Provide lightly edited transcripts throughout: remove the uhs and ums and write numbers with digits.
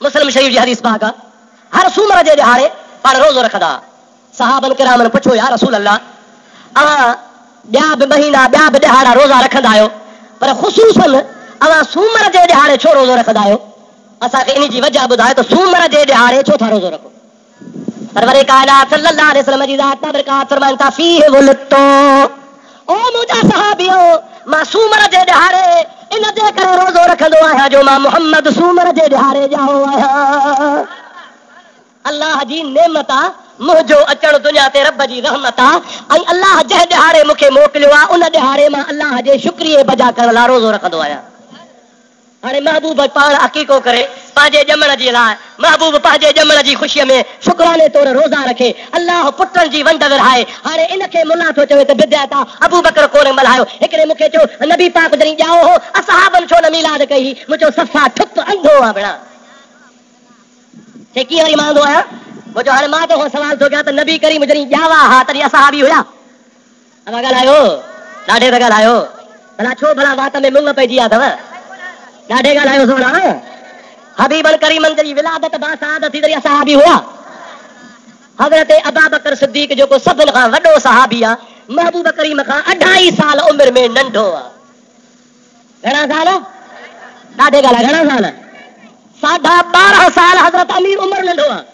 मुस्लिम शरीफ जी हदीस पाक हर सूमर जे ॾिहाड़े पाण रोज़ो रखंदा। सहाबन किरामन पुछो या रसूल अल्लाह अवां ॿिया बि महीना ॿिया बि ॾिहाड़ा रोज़ा रखंदा आहियो पर ख़ुसूसन अवां सूमर जे ॾिहाड़े छो रोज़ो रखंदा आहियो? असांखे इन जी वजह ॿुधायो त सूमर जे ॾिहाड़े छो था रोज़ो रखो? सरवरे कायनात सल्लल्लाहु अलैहि वसल्लम जी ज़ात बरकात फरमाइनि था फीह वुलिदतो, ओ मुंहिंजा सहाबियो मां सूमर जे ॾिहाड़े इन जे करे रोज़ो रखंदो आहियां जो मां मुहम्मद सूमर जे ॾिहाड़े ॼाओ आहियां। अल्लाह जी नेमत आहे, मुंहिंजो अचणु दुनिया ते रब जी रहमत आहे ऐं अल्लाह जंहिं ॾिहाड़े मूंखे मोकिलियो आहे उन ॾिहाड़े मां अल्लाह जे शुक्रिये बजा करण लाइ रोज़ो रखंदो आहियां। हाणे महबूब पाण अक़ीक़ो करे पंहिंजे ॼमण जे लाइ, महबूब पंहिंजे ॼमण जी ख़ुशीअ में शुक्राने तौर रोज़ा रखे, अल्लाह पुटनि जी वंड विरहाए। हाणे इनखे मुला थो चवे त बिदअत आहे, अबू बकर कोन मल्हायो। हिकिड़े मूंखे चयो नबी पाक जॾहिं ॼाओ हो असहाबनि छो न मिलाद कई? मुंहिंजो सफ़ा ठुप अंधो आहे भेण। चई कीअं वरी मां अंधो आहियां? मुंहिंजो हाणे मां तो सवाल थो कयां त नबी करीम जॾहिं ॼावा हा तॾहिं असहाबी हुया? असां ॻाल्हायो ॾाढे त ॻाल्हायो भला छो भला वात में मुंग पइजी विया अथव? ॾाढे ॻाल्हायो सोना। हबीबन करीमन जी विलादत बासादत थी तॾहिं असहाबी हुया? हज़रत अबू बकर सिद्दीक़ जेको सभिनि खां वॾो सहाबी आहे, महबूब करीम खां 2.5 साल उमिरि में नंढो आहे। घणा साल? ॾाढे ॻाल्हाए घणा साल? 12.5 साल हज़रत अमीर उमर नंढो आहे।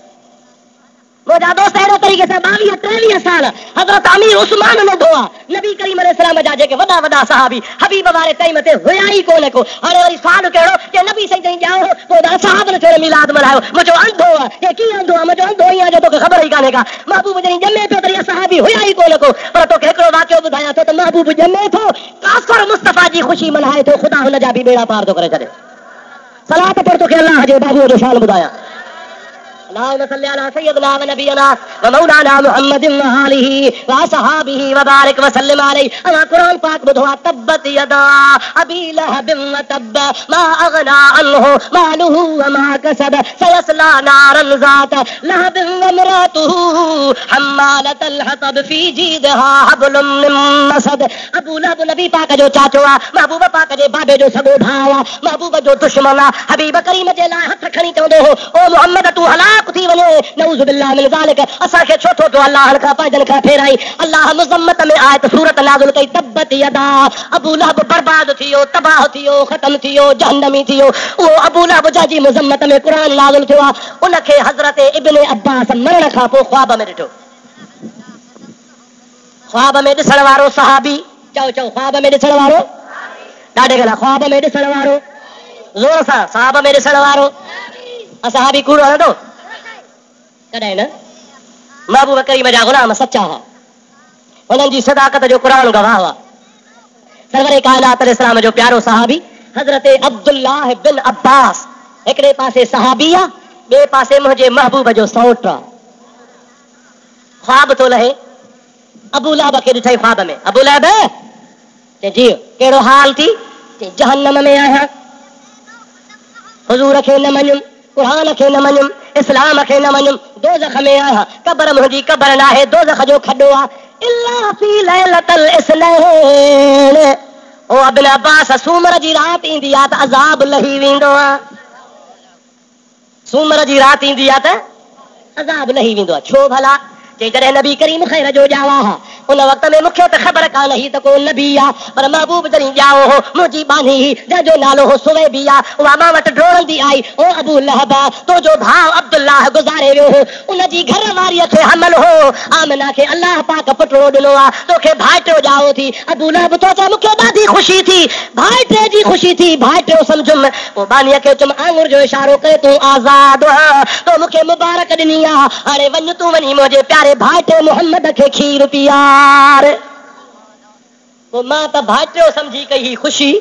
मुंहिंजा दोस्त अहिड़े तरीक़े सां 22-23 साल हज़रत अमीर उस्मान नंढो आहे। नबी करीम अलैहिस्सलाम जा जेके वॾा वॾा सहाबी हबीब वारे टाइम ते हुया ई कोन को। हाणे वरी सुवाल कहिड़ो कि नबी साईं जॾहिं ॼाओ पोइ सहाबन छो मिलाद मल्हायो? मुंहिंजो अंधो आहे। हे कीअं अंधो आहे? मुंहिंजो अंधो ई आहे जो तोखे ख़बर ई कान्हे का। महबूब जॾहिं ॼमे पियो तॾहिं सहाबी हुया ई कोन को। पर तोखे हिकिड़ो वाक़ियो ॿुधायां थो त महबूब ॼमे थो काफ़र मुस्तफ़ा जी ख़ुशी मल्हाए थो, ख़ुदा हुन जा बि बेड़ा पार थो करे छॾे। सलात पर तोखे अल्लाह जे बाबूअ जो शान ॿुधायां। اللهم صل على سيدنا ونبينا ومولانا محمد وآله وصحابه وبارك وسلم عليه. اما قرآن پاک بدھوا تبت يدا ابي لهب وتب ما اغنى عنه ماله وما كسب سيصلى نارا ذات لهب وامرأته حمالة الحطب في جيدها حبل من مسد. ابو لهب نبی پاک جو چاچو आहे, महबूब पाक जे बाबे जो सॻो भाउ आहे, महबूब जो दुश्मन आहे। हबीब करीम जे लाइ हथ खणी चवंदो हो ओ मोहम्मद तूं हलाक थी वञे, नऊज़ बिल्लाह मिन ज़ालिक। असांखे छो थो तो अल्लाह खां पंहिंजनि खां फेराई? अल्लाह मुज़म्मत में आयत सूरत नाज़िल कई तब्बत यदा अबू लहब बर्बाद थी वियो, तबाह थी वियो, ख़त्म थी वियो, जहन्नमी थी वियो। उहो अबू लहब जी मुज़म्मत में क़ुरान नाज़िल थियो आहे। उनखे हज़रत इब्न अब्बास मरण खां पोइ ख्वाब में ॾिठो। ख्वाब में ॾिसण वारो सहाबी, चओ चओ ख्वाब में ॾिसण वारो, ॾाढे गला ख्वाब में ॾिसण वारो, ज़ोर सां ख्वाब में ॾिसण वारो असहाबी कूड़ो हलंदो कॾहिं न। महबूब करीम जा गुलाम सचा हुआ, हुननि जी सदाकत जो क़ुरान गवाह हुआ। सरवरे कायनात अलैहिस्सलाम जो प्यारो सहाबी हज़रत अब्दुल्लाह बिन अब्बास हिकिड़े पासे सहाबी आहे, ॿिए पासे मुंहिंजे महबूब जो सौट आहे। ख्वाब थो लहे, अबू लहब खे ॾिठई ख्वाब में। अबू लहब चई जी कहिड़ो हाल थी? चई जहन्नम में आहियां, हुज़ूर खे न मञुमि, क़ुरान खे न मञुमि, इस्लाम खे न मञुमि, दोज़ख में आहियां। क़बर मुंहिंजी क़बर न आहे, दोज़ख जो खॾो आहे। इल्ला फी लैलतल इस्नैन। ओ अब्न अब्बास सूमर जी राति ईंदी आहे त अज़ाब लही वेंदो आहे। सूमर जी राति ईंदी आहे त अज़ाब लही वेंदो आहे। छो भला? चई जॾहिं नबी करीम ख़ैर जो ॼावा हा उन वक़्त में मूंखे त ख़बर कान ही त को नबी आहे, पर महबूब जॾहिं ॼाओ हो मुंहिंजी बानी जंहिंजो नालो हो सुवैबी आहे, उहा मां वटि डोड़ंदी आई। ओ अबू लहब तुंहिंजो भाउ अब्दुल्लाह गुज़ारे वियो हो, उनजी घर वारीअ खे हमल हो, आमिना खे अल्लाह पाक पुटरो ॾिनो आहे, तोखे भाइटियो ॼाओ थी। अबू लहब तो चए मूंखे ॾाढी ख़ुशी थी, भाइटे जी ख़ुशी थी, भाइटियो सम्झुमि। पोइ बानीअ खे चुम आंगुर जो इशारो करे तूं आज़ाद तो मूंखे मुबारक ॾिनी आहे, हाणे वञ तूं वञी मुंहिंजे प्यारे भाइटे मुहम्मद खे खीर पीआर। पोइ मां त भाइटियो समझी कई ही ख़ुशी,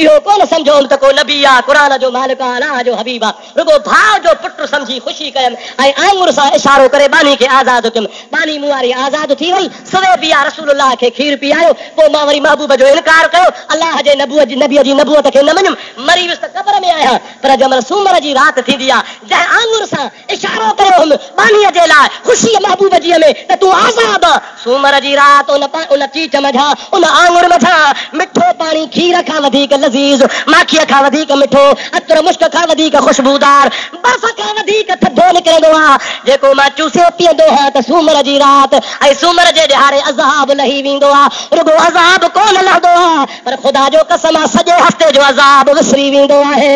इहो कोन सम्झोमि त को नबी आहे, क़ुरान जो मालिक आहे, अल्लाह जो हबीब आहे। रुगो भाउ जो पुटु समझी ख़ुशी कयमि ऐं आंगुर सां इशारो करे बानी खे आज़ाद कयमि। बानी मूं वारी आज़ाद थी वई, सुवैबी आहे रसूलुल्लाह खे खीर पीआरियो। पोइ मां वरी महबूब जो इनकार कयो, अल्लाह जे नबीअ जी नबूअत खे न मञुमि। मरी वियुसि त क़बर में आहियां, पर जंहिं महिल सूमर जी राति थींदी आहे, जंहिं आंगुर सां इशारो कयो हुउमि बानीअ जे लाइ ख़ुशी महबूब जी में त तूं आज़ाद, सूमर जी राति उन चीच मझां, उन आंगुर मझां मिठो पाणी खीर खां वधीक लज़ीज़, माखीअ खां वधीक मिठो, अतर मुश्क खां वधीक खुशबूदार, बर्फ़ खां वधीक थधो निकिरंदो आहे। जेको मां चूसे पीअंदो आहियां त सूमर जी राति ऐं सूमर जे ॾियारे अज़ाब लही वेंदो आहे। रुगो अज़ाब कोन लहंदो आहे, पर ख़ुदा जो कसम आहे सॼे हफ़्ते जो अज़ाब विसरी वेंदो आहे।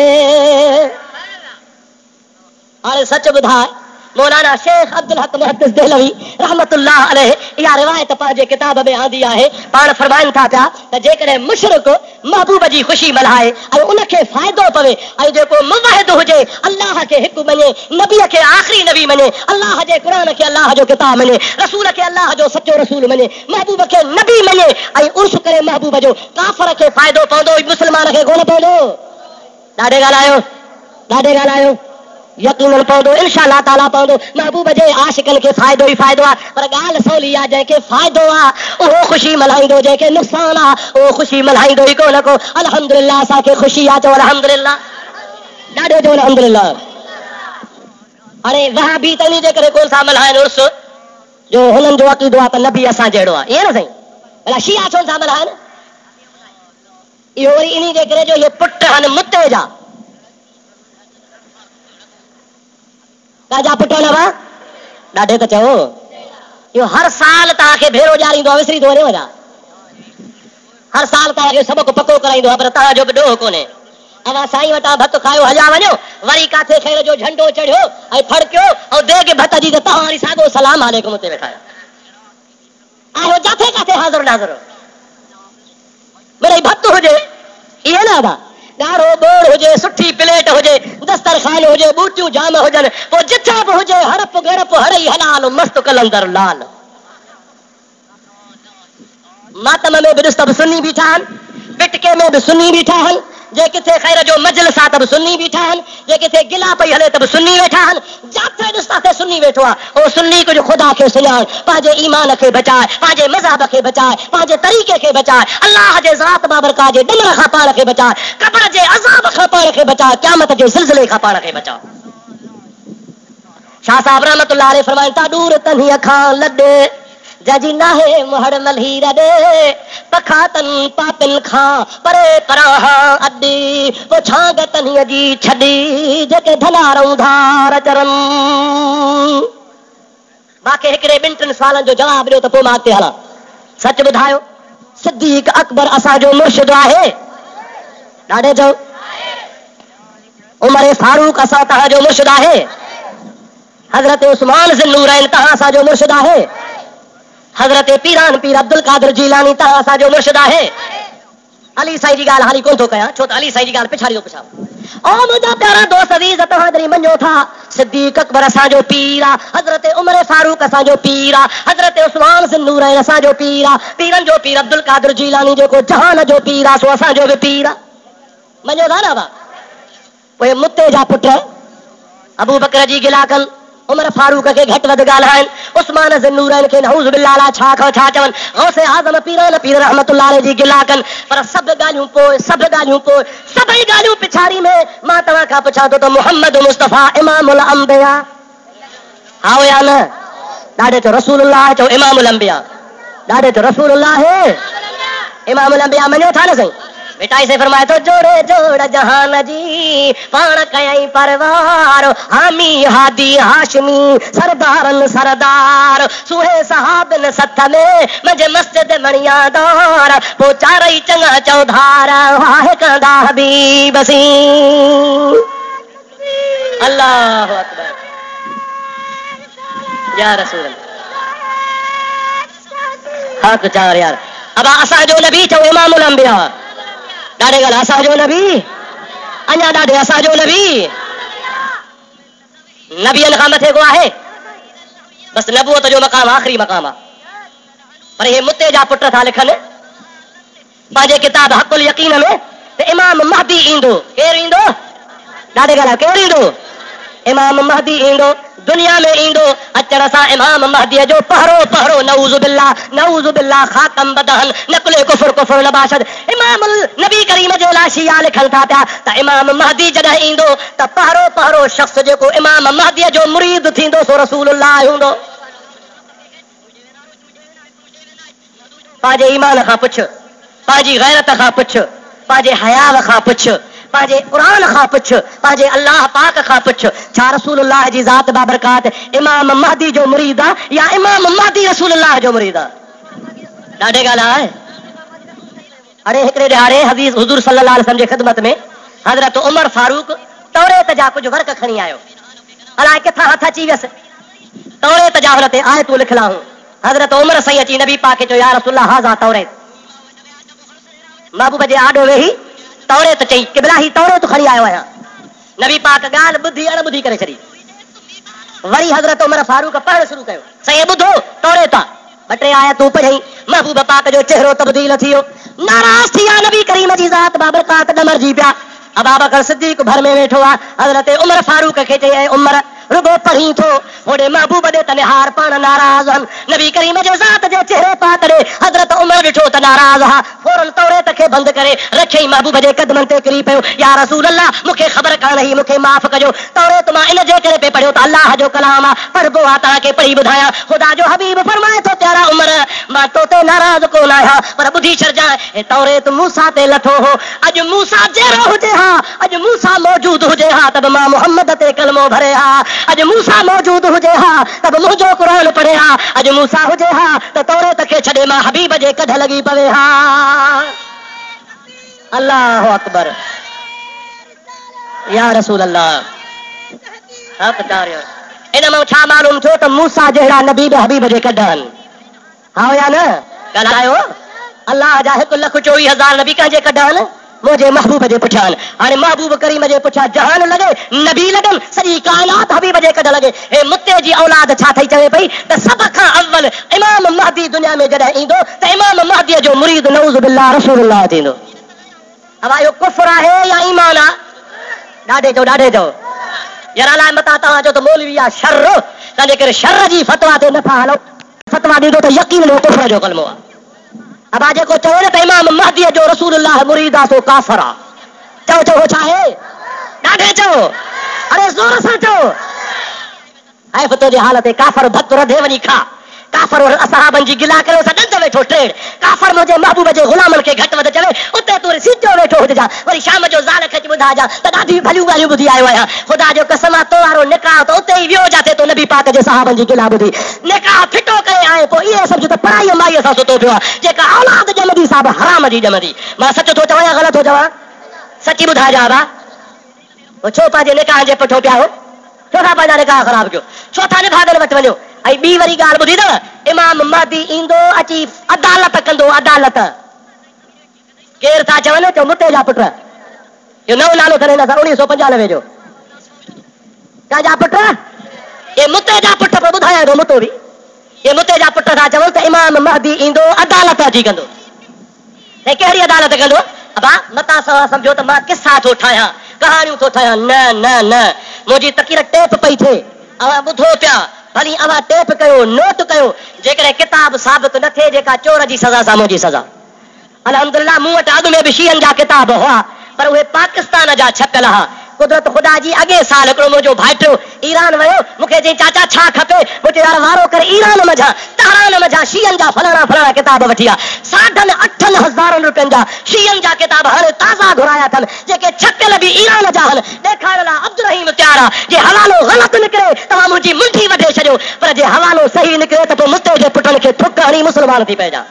हाणे सच ॿुधाए, मौलाना शेख अब्दुल हक मुहद्दिस देहलवी रहमतुल्लाह अलैह इहा रिवायत पंहिंजे किताब में आंदी आहे। पाण फरमाइनि था पिया त जेकॾहिं मुशरिक महबूब जी ख़ुशी मल्हाए ऐं उनखे फ़ाइदो पवे ऐं जेको मुवहिद हुजे, अल्लाह खे हिकु मञे, नबीअ खे आख़िरी नबी मञे, अल्लाह जे क़ुर खे अल्लाह जो किताब मञे, रसूल खे अल्लाह जो सचो रसूल मञे, महबूब खे नबी मञे ऐं उर्स करे महबूब जो, काफ़र खे फ़ाइदो पवंदो, मुस्लमान खे कोन पवंदो। ॾाढे ॻाल्हायो यकीनन पवंदो, इंशाअल्लाह ताला पवंदो। महबूब जे आशिकनि खे फ़ाइदो ई फ़ाइदो आहे, पर ॻाल्हि सवली आहे, जंहिंखे फ़ाइदो आहे उहो ख़ुशी मल्हाईंदो, जंहिंखे नुक़सान आहे उहो ख़ुशी मल्हाईंदो ई कोन को। अल्हम्दुलिल्लाह, असांखे ख़ुशी आहे, चओ अल्हम्दुलिल्लाह, ॾाढो चओ अल्हम्दुलिल्लाह। हाणे वहाबी त इन जे करे कोन था मल्हाइनि उर्स जो हुननि जो अक़ीदो आहे त नबी असां जहिड़ो आहे, ईअं न साईं। भला शिया छो था मल्हाइनि? इहो वरी इन जे करे जो इहे पुट आहिनि मुते जा। पंहिंजा पुट न हुआ ॾाढे त चओ, इहो हर साल तव्हांखे भेरो ॼाणींदो आहे, विसरी थो वञे वञा। हर साल तव्हांखे सबक़ु पको कराईंदो आहे, पर तव्हांजो बि ॾोह कोन्हे। अवां साईं वटां भत खायो, हलिया वञो, वरी काथे ख़ैर जो झंडो चढ़ियो ऐं फड़कियो ऐं देग भत जी, त तव्हां वरी साॻो सलाम अलैकुम उते वेठा आहियो। जाथे काथे हाज़िर नाज़िर मिड़ई भत हुजे, इहे न अदा ॻाढ़ो बोड़ हुजे, सुठी प्लेट हुजे, दस्तरखान हुजे, बूटियूं जाम हुजनि, पोइ जिथे बि हुजे हड़प गड़प हड़ई हलाल मस्त कलंदर लाल। मातम में बि ॾिस त बि सुन्नी बीठा आहिनि, पिटके में बि सुन्नी बीठा आहिनि, जे किथे ख़ैर जो मजलिस आहे त बि सुन्नी बीठा आहिनि, जे किथे गिला पई हले त बि सुन्नी वेठा आहिनि। जाथे ॾिस ताथे सुन्नी वेठो आहे। उहो सुन्नी कुझु ख़ुदा खे सुञाण, पंहिंजे ईमान खे बचाए, पंहिंजे मज़हब खे बचाए, पंहिंजे तरीक़े खे बचाए, अल्लाह जे ज़ात बाबरकात जे ॾिमर खां पाण खे बचाए, क़ब्र जे अज़ाब खां पाण खे बचाए, क़यामत जे ज़िलज़िले खां पाण खे बचाए। शाह साहब रहमतुल्लाह अलैह फरमाइनि था, दूर तन्हीअ खां लॾे जजी नाहे मुहड़ मल्ही रॾे, पखातन पापिन खां परे परां अॾी, पोइ छांग तन्हीअ जी छॾी जेके धनारऊं धार चरनि। बाक़ी हिकिड़े ॿिनि टिनि सुवालनि जो जवाबु ॾियो त पोइ मां अॻिते हलां। सच ॿुधायो, सिद्दीक़ अकबर असांजो मुर्शिद आहे? ॾाढे चओ। उमर फारूक असां तव्हांजो मुर्शिद आहे? हज़रत उस्मान ज़ुन्नूरैन तव्हां असांजो मुर्शिद आहे? हज़रत पीरान पीर अब्दुल कादिर जीलानी तव्हां असांजो मुर्शिद आहे? अली साईं जी ॻाल्हि हाली कोन थो कयां, छो त अली साईं जी ॻाल्हि पिछाड़ी थो पुछां। ओ मुंहिंजा प्यारा दोस्त अज़ीज़, तव्हां जॾहिं मञो था सिद्दीक़ अकबर असांजो पीर आहे, हज़रत उमर फारूक असांजो पीर आहे, हज़रत उस्मान ज़ुन्नूरैन असांजो पीर आहे, पीरनि जो पीर अब्दुल कादिर जीलानी जेको जहान जो पीर आहे सो असांजो बि पीर आहे, मञो था न? पोइ मुते जा पुट अबू बकर जी गिला कनि, उमर फारूक खे घटि वधि ॻाल्हाइनि, उस्मान ज़ुन्नूरैन खे नऊज़ बिल्लाह छा खां छा चवनि, गौसे आज़म पीरन पीर रहमतुल्लाह अलैह जी गिला कनि। पर सभु ॻाल्हियूं पोइ सभई ॻाल्हियूं पिछाड़ी में मां तव्हां खां पुछां थो त मुहम्मद मुस्तफ़ा इमामुल अंबिया हा या न? ॾाढे चओ रसूलुल्लाह, चओ इमामुल अंबिया, ॾाढे चओ रसूलुल्लाह इमामुल अंबिया, मञो था न साईं? बेटा इसे फरमाए तो जोड़े जोड़ जहान जी पाण कयई परवार, हामी हादी हाशमी सरदारन सरदार, सुहे सहाबन सथ में मजे मस्जिद मणियादार, पो चारई चंगा चौधार वाहे कंदा हबीब सी। अल्लाहु अकबर या रसूल हक चार यार। अब असांजो नबी चओ इमामुल अंबिया, ॾाढे ॻाल्हि असांजो नबी, अञा ॾाढे असांजो नबी नबियनि खां मथे को आहे? बसि नबूअत जो मक़ाम आख़िरी मक़ाम आहे। पर हे मुते जा पुट था लिखनि पंहिंजे किताब हक़ुल यकीन में त इमाम महदी ईंदो। केरु ईंदो? ॾाढे ॻाल्हि केरु ईंदो? इमाम महदी ईंदो, दुनिया में ईंदो। अचण सां इमाम महदीअ जो पहरो नऊज़ बिल्लाह ख़ातम बदहन नकुले कुफर नबाशद। इमाम नबी करीम जे लाइ शिया लिखनि था पिया त इमाम महदी जॾहिं ईंदो त पहरो शख़्स जेको इमाम महदीअ जो मुरीद थींदो सो रसूलुल्लाह हूंदो। पंहिंजे ईमान खां पुछ, पंहिंजी गैरत खां पुछ, पंहिंजे हया खां पुछ, पंहिंजे क़ुरान खां पुछ, पंहिंजे अल्लाह पाक खां पुछ, छा रसूलुल्लाह जी ज़ात बाबरकात इमाम महदी जो मुरीद आहे या इमाम महदी रसूलुल्लाह जो मुरीद आहे? ॾाढे ॻाल्हि आहे। अरे हिकिड़े ॾियारे हदीस हुज़ूर सल्लल्लाहु अलैहि वसल्लम जे ख़िदमत में हज़रत उमर फारूक तौरेत जा कुझु वर्क खणी आयो। अलाए किथां हथ अची वियसि, तौरेत जा हुन ते आयतूं लिखियलु हुयूं। हज़रत उमर साईं अची नबी पाक खे चयो, या रसूलल्लाह हाज़ा तौरेत। महबूब जे आॾो वेही तौरेत चई, क़िबला ही तौरेत खणी आयो आहियां। नबी पाक ॻाल्हि ॿुधी अणॿुधी करे छॾी। वरी हज़रत उमर फारूक पढ़णु शुरू कयो, साईं ॿुधो तौरेत आहे। ॿ टे आयतूं पढ़ई, महबूब पाक जो चेहरो तब्दील थी वियो, नाराज़ थी विया, नबी करीम जी ज़ात बाबरकात ॾमरजी पिया। अबू बकर सिद्दीक़ भर में वेठो आहे। हज़रत उमर फारूक खे चई, ऐं उमर रुगो पढ़ी थो, होॾे महबूब ॾे त निहार पाण नाराज़ आहिनि। नबी करीम जे ज़ात जे चेहरे पाक ॾे हज़रत उमर ॾिठो त नाराज़ हा। फौरन तौरेत खे बंदि करे रखियई, महबूब जे कदमनि ते किरी पियो, या रसूल अल्लाह मूंखे ख़बर कान हुई, मूंखे माफ़ कजो। तौरेत मां इन जे करे पे पढ़ियो त अल्लाह जो कलाम आहे, पढ़बो आहे, तव्हांखे पढ़ी ॿुधायां। ख़ुदा जो हबीब फरमाए थो, प्यारा उमर मां तो ते नाराज़ कोन आहियां, पर ॿुधी छॾिजांइ, हे तौरेत मूसा ते लथो हो। अॼु मूसा जहिड़ो हुजे हा, अॼु मूसा मौजूद हुजे हा त बि मां मुहम्मद ते कलमो भरे हा। अॼु मूसा मौजूद हुजे हा त बि मुंहिंजो क़ुरान पढ़े हा। अॼु मूसा हुजे हा त तौरेत खे छॾे मां हबीब जे कढ लॻी पवे हा। अल्लाह अकबर, या रसूल अल्लाह। इन मां छा मालूम थियो त मूसा जहिड़ा नबी बि हबीब जे कढ आहिनि, हा या न? ॻाल्हायो। अल्लाह जा 1,24,000 नबी कंहिंजे कढ आहिनि? मुंहिंजे महबूब जे पुठियां। हाणे महबूब करीम जे पुठियां जहान लॻे, नबी लॻनि, सॼी काइनात हबीब जे कढ लॻे। हे मुते जी औलाद छा थई चवे पई त सभ खां अव्वल इमाम महदी दुनिया में जॾहिं ईंदो त इमाम महदीअ जो मुरीद नऊज़ बिल्लाह रसूलुल्लाह थींदो। अब इहो कुफ्र आहे या ईमान आहे? ॾाढे चओ, ॾाढे चओ। यार अलाए मता तव्हां चओ त मौलवी आहे शर, तंहिंजे करे शर जी फतवा ते नथा हलो। फतवा ॾींदो त यकीन में कुफ्र जो कलमो आहे। अब जेको चओ न त इमाम महदीअ जो रसूलुल्लाह मुरीद आहे सो काफ़िर आहे। चओ चओ छा आहे? ॾाढे चओ, अरे ज़ोर सां चओ। ऐं फतो जे हाल ते काफ़िर भत रधे वञी खा। काफ़िर असहाबनि जी गिला करे उस ॾंद वेठो टेड़। काफ़िर मुंहिंजे महबूब जे ग़ुलामनि खे घटि वधि चवे, उते तूं सीचो वेठो हुजां। वरी शाम जो ज़ाल खे ॿुधाइजां त ॾाढी भलियूं ॻाल्हियूं ॿुधी आयो आहियां। ख़ुदा जो कसम आहे, तो वारो निकाह त उते ई वियो जाते तो नबी पाक जे सहाबनि जी गिला ॿुधी। निकाह फिटो करे आए पोइ इहे सम्झ त पढ़ाईअ माईअ सां सुतो पियो आहे। जेका औलाद ॼमंदी साहिब हराम जी ॼमंदी। मां सच थो चवां या ग़लति थो चवां? सची ॿुधाइजां बा। छो पंहिंजे निकाह जे पुठो पिया हो? छो था पंहिंजा निकाह ख़राब कयो? छो था निभागनि वटि वञो? ऐं ॿी वरी ॻाल्हि ॿुधी अथव, इमाम महदी ईंदो अची अदालत कंदो। अदालत केरु था चवनि? चओ मुते जा पुट। इहो नओं नालो अथनि हिन सां 1995 जो। कंहिंजा पुट? ये मुते जा पुट। पोइ ॿुधायां थो मुतो बि। ये मुते जा पुट था चवनि त इमाम महदी ईंदो अदालत अची कंदो। ऐं कहिड़ी अदालत कंदो? अबा मता सवां सम्झो त मां किसा थो ठाहियां, कहाणियूं थो ठाहियां। न न न, मुंहिंजी तकीर टेप पई थिए। अवां ॿुधो पिया, भली अवां टेप कयो, नोट कयो। जेकॾहिं किताब साबित न थिए, जेका चोर जी सज़ा सां मुंहिंजी सज़ा। अल्हम्दुलिल्लाह मूं वटि अॻु में बि शीयनि जा किताब हुआ, पर उहे पाकिस्तान जा छपियल हुआ। कुदरत ख़ुदा जी अॻे साल हिकिड़ो मुंहिंजो भाइटियो ईरान वियो, मूंखे चई चाचा छा खपे? मुंहिंजो यार वारो करे ईरान मझां तहरान मझां शीयनि जा फलाणा फलाणा किताब वठी आहे। 8,500 रुपयनि जा शीयनि जा किताब हाणे ताज़ा घुराया अथनि, जेके छपियल बि ईरान जा आहिनि। ॾेखारण लाइ अब्दुल रहीम तयारु आहे। जे हवालो ग़लति निकिरे तव्हां मुंहिंजी मुंडी वढे छॾियो, पर जे हवालो सही निकिरे त पोइ मुते जे पुटनि खे थुक हणी मुस्लमान थी पइजां।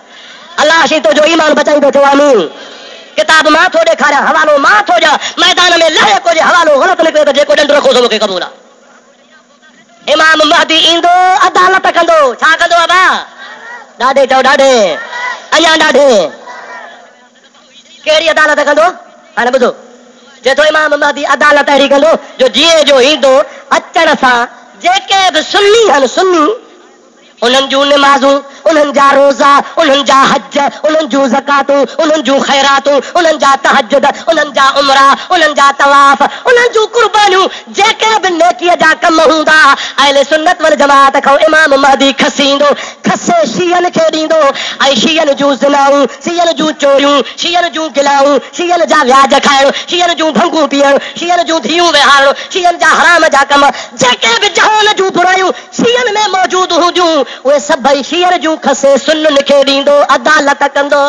अलाह शी तुंहिंजो ईमान बचाईंदो। चओ आमीन। किताब मां थो ॾेखारियां, हवालो मां थो ॾियां। मैदान में लहे को जे हवालो ग़लति निकिरे त जेको ॾंड रखो सो मूंखे क़बूल आहे। इमाम महदी ईंदो अदालत कंदो। छा कंदो अबा? ॾाढे चओ, ॾाढे, अञा ॾाढे। कहिड़ी अदालत कंदो? हाणे ॿुधो, जे तो इमाम महदी अदालत अहिड़ी कंदो जो जीअं जो ईंदो अचण सां जेके बि सुन्नी आहिनि, सुन्नी, उन्हनि जूं निमाज़ूं, उन्हनि जा रोज़ा, उन्हनि जा हज, उन्हनि जूं ज़कातूं, उन्हनि जूं ख़ैरातूं, उन्हनि जा तहज्जुद, उन्हनि जा उमरा, उन्हनि जा तवाफ़, उन्हनि जूं कुर्बानियूं, जेके बि नेकीअ जा कम हूंदा, अहले सुन्नत वल जमात खां इमाम महदी खसींदो। खसे शीयनि खे ॾींदो। ऐं शीयनि जूं ज़िनाऊं, शीयनि जूं चोरियूं, शीयनि जूं गिलाऊं, शीयनि जा व्याज खाइणु, शीयनि जूं भंगूं पीअणु, शीयनि जूं धीयूं विहारणु, शीयनि जा हराम जा कम, जेके बि जहान जूं बुरायूं शीयनि में मौजूद हूंदियूं, उहे सभई शीयर जूं खसे सुन्ननि खे ॾींदो। अदालत कंदो।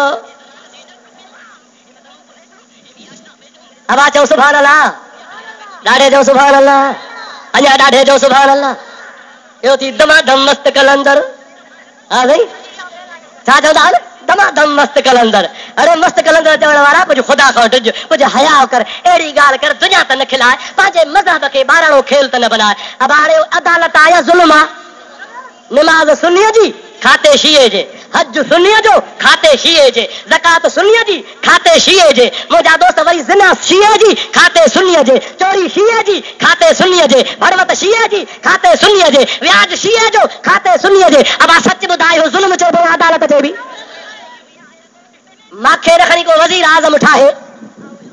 अब चओ सुभान अल्लाह, ॾाढे जो सुभान अल्लाह, अञा ॾाढे जो सुभान अल्लाह। इहो थी दमादम मस्त कलंदर। हा साईं, छा चवंदा आहिनि? दमादम मस्त कलंदर। अरे मस्त कलंदर चवण वारा कुझु ख़ुदा खां डिॼ, कुझु हया कर, अहिड़ी ॻाल्हि कर दुनिया त न खिलाए, पंहिंजे मज़हब खे ॿाराणो खेल त न बनाए। अब हाणे अदालत आहे ज़ुल्म आहे। निमाज़ सुन्नीअ जी खाते शीए जे, हज सुन्नीअ जो खाते शीए जे, ज़कात सुन्नीअ जी खाते शीए जे, मुंहिंजा दोस्त वरी ज़िना शीए जी खाते सुन्नीअ जे, चोरी शीए जी खाते सुन्नीअ जे, भरवत शीए जी खाते सुन्नीअ जे, व्याज शीए जो खाते सुन्नीअ जे। अब सच ॿुधायो ज़ुल्म चइबो अदालत चइबी। माखे न खणी को वज़ीर आज़म ठाहे,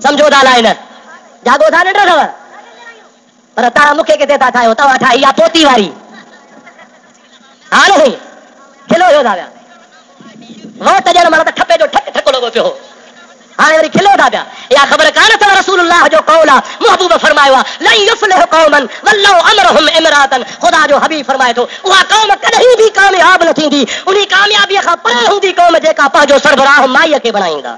सम्झो था अलाए न, जागो था निंड अथव, पर तव्हां मूंखे किथे था ठाहियो? तव्हां ठाही आहे पोती वारी। हा न साईं, खिलो थियो था पिया, वोट ॾियण महिल त ठपे जो ठक ठक लॻो पियो, हाणे वरी खिलो था पिया। इहा ख़बर कान अथव रसूलुल्लाह जो कौल आहे, महबूब फरमायो आहे लन युफ्लिह कौमन वल्लौ अमरहुम इमरातन। ख़ुदा जो हबीब फरमाए थो उहा कौम कॾहिं बि कामयाब न थींदी, उन कामयाबीअ खां परे हूंदी कौम जेका पंहिंजो सरबराह माईअ खे बणाईंदा।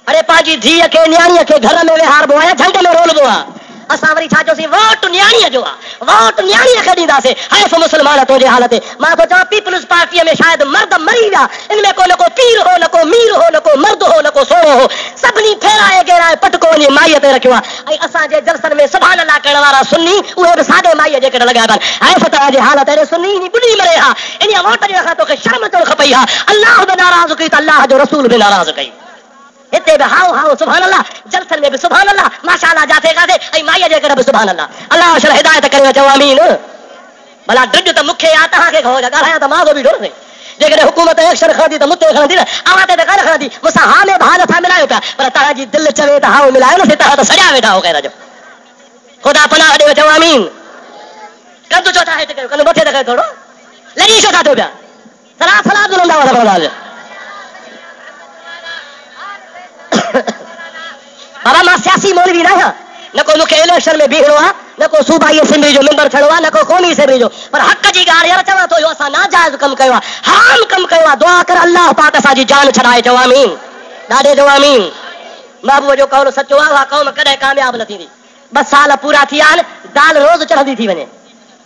अरे पंहिंजी धीअ खे न्याणीअ खे घर में विहारबो आहे, झंड में रोलबो आहे। असां वरी छा चयोसीं? वोट न्याणीअ जो आहे, वोट न्याणीअ खे ॾींदासीं। हैफ़ मुस्लमान तुंहिंजे हालत। मां थो चवां पीपल्स पार्टीअ में शायदि मर्द मरी विया, इनमें को न को पीर हो, न को मीर हो, न को मर्द हो, न को सोणो हो, सभिनी फेराए घेराए पटको वञी माईअ ते रखियो आहे। ऐं असांजे जलसनि में सुभान अल्लाह करण वारा सुन्नी, उहे बि साॻे माईअ जे करे लॻिया अथनि। हैफ़ तव्हांजी हालत अहिड़े सुन्नी ॿुॾी मरे हा। इन वोट ॾियण खां तोखे शर्म अचणु खपई हा। अल्लाह बि नाराज़ कई त अल्लाह जो रसूल बि नाराज़ कई। हिते बि हाओ हाओ सुभान अल्लाह, जलसनि में बि सुभान अल्लाह, माशाअल्लाह जाथे काथे, ऐं माईअ जे करे बि सुभान अल्लाह। अल्लाह शर हिदायत करे चओ आमीन। भला ड्रिज त मूंखे या तव्हांखे खो ॻाल्हायां त मां बि डोर। जेकॾहिं हुकूमत एक्शन खणंदी त मूंखे खणंदी न, अवां ते त कान खणंदी। मूंसां हा में भा नथा मिलायो पिया, पर तव्हांजी दिलि चवे त हाओ मिलायो न, तव्हां त सॼा वेठा हो कहिड़ा जो। ख़ुदा पनाह ॾे चओ आमीन। कंदु छो था हेठि कयो, कंदु मथे त कयो थोरो, लॻी छो था थियो पिया? सलाह सलाह ॿुधंदा हुआ बाबा। मां सियासी मौलवी न आहियां, न को मूंखे इलेक्शन में बीहणो आहे, न को सूबाई असेंबली जो मेंबर थियणो आहे, न को क़ौमी असेंबली जो, पर हक़ जी ॻाल्हि यार चवां थो, इहो असां नाजाइज़ कमु कयो आहे, हाम कमु कयो आहे। दुआ कर अल्लाह पाक असांजी जान छॾाए। चओ आमीन, ॾाढे चओ आमीन। महबूब जो कौल सचो आहे, उहा क़ौम कॾहिं कामयाब न थींदी। 2 साल पूरा थी विया आहिनि, दाल रोज़ चढ़ंदी थी वञे,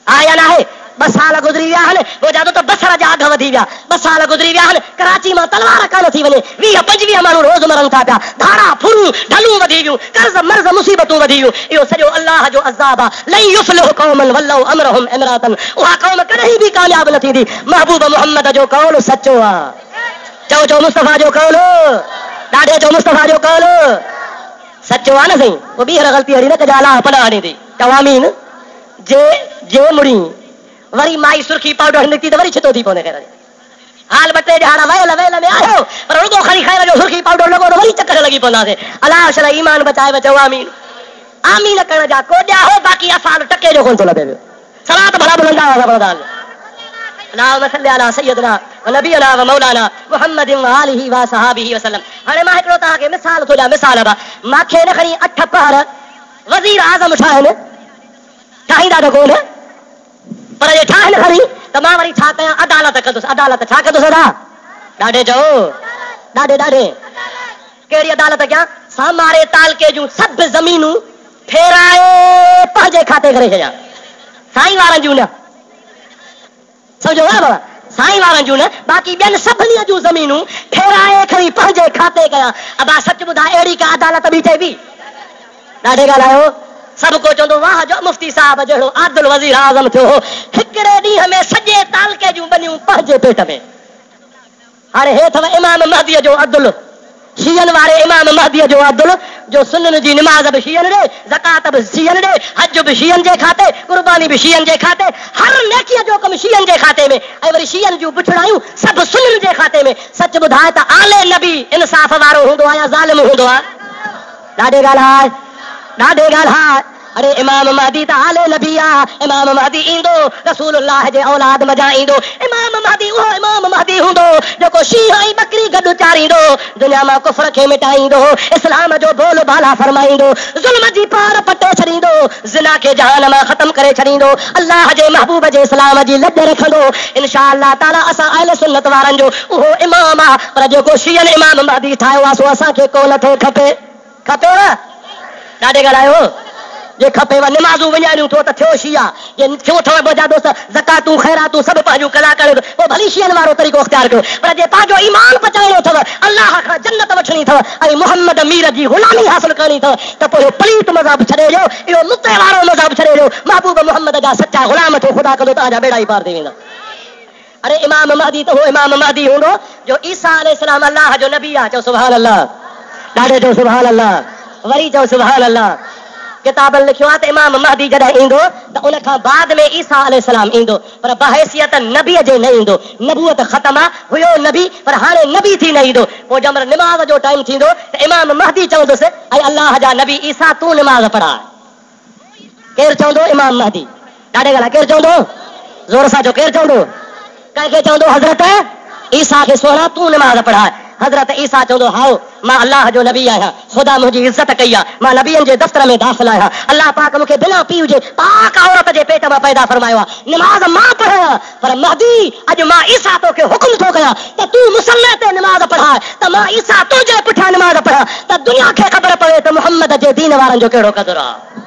आहे या न आहे? 2 साल गुज़री विया आहिनि, पोइ जादो त बसर जा अघ वधी विया। 2 साल गुज़री विया आहिनि, कराची मां तलवार कान थी वञे, 20-25 माण्हू रोज़ मरनि था पिया, धारा फुरू ढलूं वधी वियूं, कर्ज़ मर्ज़ मुसीबतूं वधी वियूं। इहो सॼो अल्लाह जो अज़ाब आहे। लन युफ्लिह कौमन वल्लौ अमरहुम इमरातन। उहा कौम कॾहिं बि कामयाब न थींदी। महबूब मोहम्मद जो कौल सचो आहे। चओ चओ मुस्तफ़ा जो कौल, ॾाढे चओ मुस्तफ़ा जो कौल सचो आहे न साईं। पोइ ॿीहर ग़लती हरी न कजा, अल्लाह पनाह ॾींदी। चओ आमीन। जे मुड़ी वरी माई सुर्खी पाउडर निकिती त वरी छितो थी पवंदे। ख़ैर हाल 2-3 ॾहाड़ा वयल में आयो, पर रुगो खणी ख़ैर जो सुर्खी पाउडर लॻो त वरी चक्कर लॻी पवंदासीं। अल्लाह शल ईमान बचाए। बचो आमीन। आमीन करण जा कोॾिया हो, बाक़ी असां टके जो कोन थो लॻे पियो। सलात भला बुलंदा हुआ बरदान। अल्लाहुम्मा सल्ली अला सय्यदना व नबियना व मौलाना मुहम्मदिन व आलिहि व सहाबिहि वसल्लम। हाणे मां हिकिड़ो तव्हांखे मिसाल थो ॾियां। मिसाल बा मांखे न खणी 8 पहर वज़ीर आज़म ठाहिनि, ठाहींदा त कोन, पर जे ठाहिनि खणी त मां वरी छा कयां? अदालत कंदुसि। अदालत छा कंदुसि? ॾाढे चओ, ॾाढे ॾाढे। कहिड़ी अदालत कयां? सामारे तालके जूं सभु ज़मीनूं फेराए पंहिंजे खाते करे छॾियां। साईं वारनि जूं न, सम्झो आहे बाबा? साईं वारनि जूं न, बाक़ी ॿियनि सभिनी जूं ज़मीनूं फेराए खणी पंहिंजे खाते कयां। अबा सच ॿुधाए, अहिड़ी का अदालत बि चइबी? ॾाढे ॻाल्हायो। सभु को चवंदो वाह जो मुफ्ती साहब जहिड़ो आदिल वज़ीर आज़म थियो हो, हिकिड़े ॾींहं में सॼे तालके जूं बनियूं पंहिंजे पेट में। हाणे हे अथव इमाम महदीअ जो अब्दुल, शीयन वारे इमाम महदीअ जो अब्दुल, जो सुन्नन जी निमाज़ बि शीयन ॾे, ज़कात बि शीयन ॾे, हज बि शीयन जे खाते, कुर्बानी बि शीयन जे खाते, हर नेकीअ जो कमु शीयन जे खाते में, ऐं वरी शीयन जूं पुछड़ायूं सभु सुन्नन जे खाते में। सच ॿुधाए त आले नबी इंसाफ़ वारो हूंदो आहे या ज़ालिम हूंदो आहे? ॾाढे ॻाल्हाए, ॾाढे ॻाल्हाए। अरे इमाम महदी त आले नबी आहे। इमाम महदी ईंदो रसूलुल्लाह जे औलाद मजा ईंदो। इमाम महदी उहो इमाम महदी हूंदो जेको शींहं ऐं बकरी गॾु चारींदो, दुनिया मां कुफ्र खे मिटाईंदो, इस्लाम जो बोल बाला फरमाईंदो, ज़ुल्म जी पार पटे छॾींदो, ज़िना खे जहान मां ख़त्म करे छॾींदो, अल्लाह जे महबूब जे इस्लाम जी लॼ रखंदो। इंशा अल्लाह ताला असां अहले सुन्नत वारनि जो उहो इमाम आहे। पर जेको शीयन इमाम महदी ठाहियो आहे सो असांखे को नथो खपे। खपे न? ॾाढे ॻाल्हायो जे खपेव निमाज़ूं विञाइणियूं थो त थियो शिया जे थियो थो मुंहिंजा दोस्त ज़कातूं ख़ैरातूं सभु पंहिंजूं कला करियो पोइ भली शियनि वारो तरीक़ो इख़्तियार कयो पर जे पंहिंजो ईमान बचाइणो अथव अलाह खां जन्नत वठणी अथव ऐं मोहम्मद मीर जी ग़ुलामी हासिल करणी अथव त पोइ इहो पलीत मज़हब छॾे ॾियो इहो मुते वारो मज़हब छॾे ॾियो महबूब मोहम्मद जा सचा ग़ुलाम थियो ख़ुदा कंदो तव्हांजा बेड़ा ई पार थी वेंदा अरे इमाम महदी त उहो इमाम महदी हूंदो जो ईसा अलैहिस्सलाम अलाह जो नबी आहे चओ सुभान अल्लाह ॾाढे चओ सुभान अल्लाह वरी चओ सुभान अल्लाह किताबनि लिखियो आहे त इमाम महदी जॾहिं ईंदो त उन खां बाद में ईसा अलैहिस्सलाम ईंदो पर बहैसियत नबीअ जे न ईंदो नबूअत ख़तम आहे हुयो नबी पर हाणे नबी थी न ईंदो पोइ जंहिंमहिल निमाज़ जो टाइम थींदो त इमाम महदी चवंदुसि ऐं अलाह जा नबी ईसा तूं निमाज़ पढ़ाए केरु चवंदो इमाम महदी ॾाढे ॻाल्हि केरु चवंदो ज़ोर सां चओ केरु चवंदो कंहिंखे चवंदो हज़रत ईसा खे सोना तूं निमाज़ पढ़ाए हज़रत ईसा चवंदो हाओ मां अलाह जो नबी आहियां ख़ुदा मुंहिंजी इज़त कई आहे मां नबियनि जे दफ़्तर में दाख़िल आहियां अलाह पाक मूंखे बिना पीउ जे पाक औरत जे पेट मां पैदा फरमायो आहे निमाज़ मां पढ़ां पर महदी अॼु मां ईसा तोखे हुकुम थो कयां त तूं मुसल्ले ते निमाज़ पढ़ाए त मां ईसा तुंहिंजे पुठियां निमाज़ पढ़ां त दुनिया खे ख़बर पवे त मुहम्मद जे दीन वारनि जो कहिड़ो क़दुरु आहे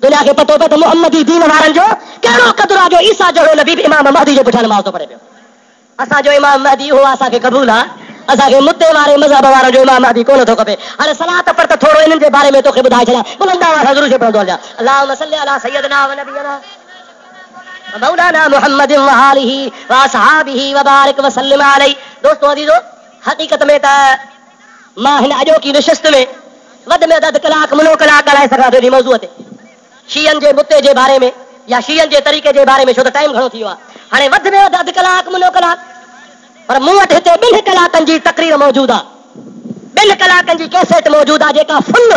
दुनिया खे पतो पए त मुहम्मदी दीन वारनि जो कहिड़ो क़दुरु आहे जो ईसा जो नबी बि इमाम महदी जे पुठियां निमाज़ थो पढ़े पियो असांजो इमाम महदी उहो असांखे क़बूल आहे असांखे मुते वारे मज़हब वारो जो इमाम महदी कोन थो खपे हाणे सलात पर त थोरो इन्हनि जे बारे में तोखे ॿुधाए छॾियां बुलंद आवाज़ हज़ूर खे पढ़ंदो हलिया अल्लाहुम्मा सल्ली अला सय्यदना व नबियना मौलाना मुहम्मद व आलिहि व असहाबिहि व बारिक व सल्लिम अलैहि दोस्तो अज़ीज़ो हक़ीक़त में त मां हिन अॼोकी निशिस्त में वध में वधि कलाक मुनो कलाक ॻाल्हाए सघां थो हिन मौज़ूअ ते शीयनि जे मुते जे बारे में या शीयनि जे तरीक़े जे बारे में छो त टाइम घणो थी वियो आहे हाणे वधि में वधि अधु कलाक मुनो कलाक पर मूं वटि हिते 2 कलाकनि जी तक़रीर मौजूदु आहे 2 कलाकनि जी कैसेट मौजूदु आहे जेका फुल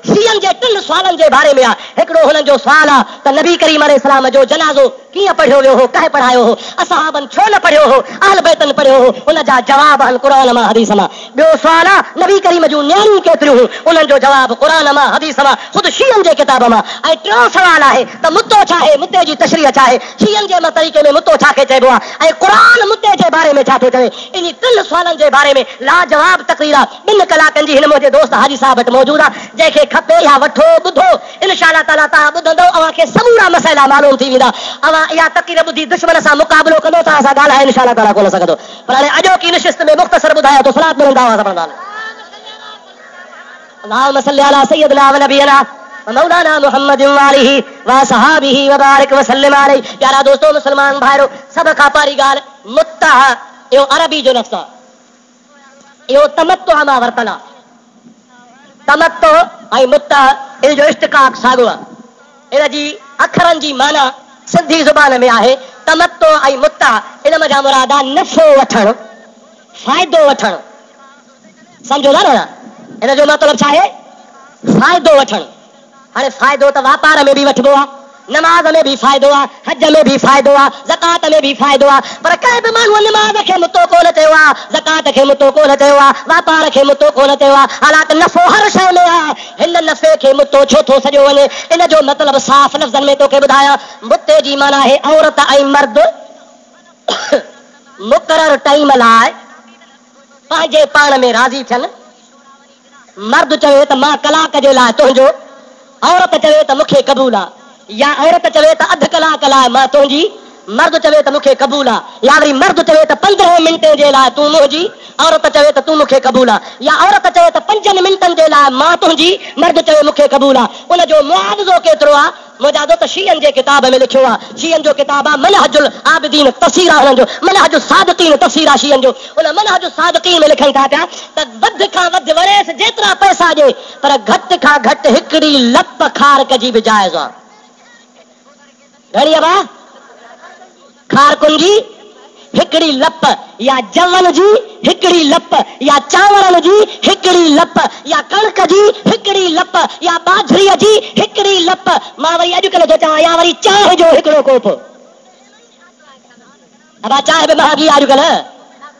शीयनि जे 3 सुवालनि जे बारे में आहे हिकिड़ो हुननि जो सुवाल आहे त नबी करीम अलैहिस्सलाम जो जनाज़ो कीअं पढ़ियो वियो हो कंहिं पढ़ायो हो असहाबनि छो न पढ़ियो हो अहल बैतनि पढ़ियो हो उन जा जवाब आहिनि क़ुर मां हदीस मां ॿियो सुवाल आहे नबी करीम जूं न्याणियूं केतिरियूं हुयूं उन्हनि जो जवाब क़ुर मां हदीस मां ख़ुदि शीयनि जे किताब मां ऐं टियों सुवाल आहे त मुतो छा आहे मुते जी तशरीह छा आहे शीयनि जे तरीक़े में मुतो छा खे चइबो आहे ऐं क़ुर मुते जे बारे में छा थो चवे इन 3 सुवालनि जे बारे में लाजवाब तक़रीर आहे 2 कलाकनि जी हिन मुंहिंजे दोस्त हाजी साहब वटि मौजूदु आहे जंहिंखे खपे या वठो ॿुधो इंशाअल्लाह ताला तव्हां ॿुधंदव अव्हांखे समूरा मसइला मालूम थी वेंदा अव्हां इहा तक़रीर ॿुधी दुश्मन सां मुक़ाबिलो कंदो तव्हां सां ॻाल्हाए इंशाअल्लाह ताला कोन सघंदो पर हाणे अॼोकी निशिस्त में मुख़्तसर ॿुधायां थो सलात मिलंदा आवाज़ पढ़ंदा अल्लाहुम्मा सल्ली अला सय्यदना व नबियना मौलाना मुहम्मद व आलिहि व असहाबिहि व बारिक व सल्लिम अलैहि प्यारा दोस्तो मुसलमान भाइरो सभ खां पहिरीं ॻाल्हि मुत्ता इहो अरबी जो लफ़्ज़ आहे इहो तमत्तु मां वरितल आहे तमत्तु ऐं मुत्ता इन जो इश्तिक़ाक़ साॻियो आहे इन जी अखरनि जी माना सिंधी ज़ुबान में आहे तमत्तु ऐं मुत्ता इन जा मुराद आहे नफ़ो वठणु फ़ाइदो वठणु सम्झो था न इन जो मतिलबु छा आहे फ़ाइदो वठणु हाणे फ़ाइदो त वापार में बि वठिबो आहे नमाज़ में भी फायदो आ, हज में भी फायदो आ, ज़कात में भी फायदो आ, पर कंहिं बि माण्हूअ नमाज़ खे मुतो कोन चयो आ, ज़कात खे मुतो कोन चयो आ, वापार खे मुतो कोन चयो आ, हालांकि नफ़ो हर शइ में आ, हिन नफ़े खे मुतो छो थो सॼो वञे? इन जो मतिलबु साफ़ लफ़्ज़नि में तोखे ॿुधायां, मुते जी माना आहे औरत ऐं मर्द मुक़रर टाइम लाइ पंहिंजे पाण में राज़ी थियनि। मर्द चवे त मां कलाक जे लाइ तुंहिंजो, औरत चवे त मूंखे क़बूल आ, या औरत चवे त अधु कलाक लाइ मां तुंहिंजी, मर्द चवे त मूंखे क़बूल आ, या वरी मर्द चवे त 15 मिंटनि जे लाइ तूं मुंहिंजी, औरत चवे त तूं मूंखे क़बूल आ, या औरत चवे त 5 मिंटनि जे लाइ मां तुंहिंजी, मर्द चवे मूंखे क़बूल आ। उन जो मुआवज़ो केतिरो आ? मुंहिंजा दोस्त शीयनि जे किताब में लिखियो आहे, शीयनि जो किताब आहे मनहजुल आबिदीन, तफ़सीर आहे हुननि जो, मनहजुल सादिक़ीन तफ़सीर आहे शीयनि जो। उन मनहजुल सादिक़ीन में लिखनि था पिया त वधि खां वधि वरेस जेतिरा पैसा ॾे, पर घटि खां घटि हिकिड़ी लप ख़ारक जी बि जाइज़ आहे। घणी अबा ख़ारकुनि जी हिकिड़ी लप, या जवन जी हिकिड़ी लप, या चांवरनि जी हिकिड़ी लप, या कणक जी हिकिड़ी लप, या बाजरीअ जी हिकिड़ी लप। मां वरी अॼुकल्ह थो चवां, या वरी चांहि जो हिकिड़ो कोप। अबा चांहि बि महांगी आहे अॼुकल्ह,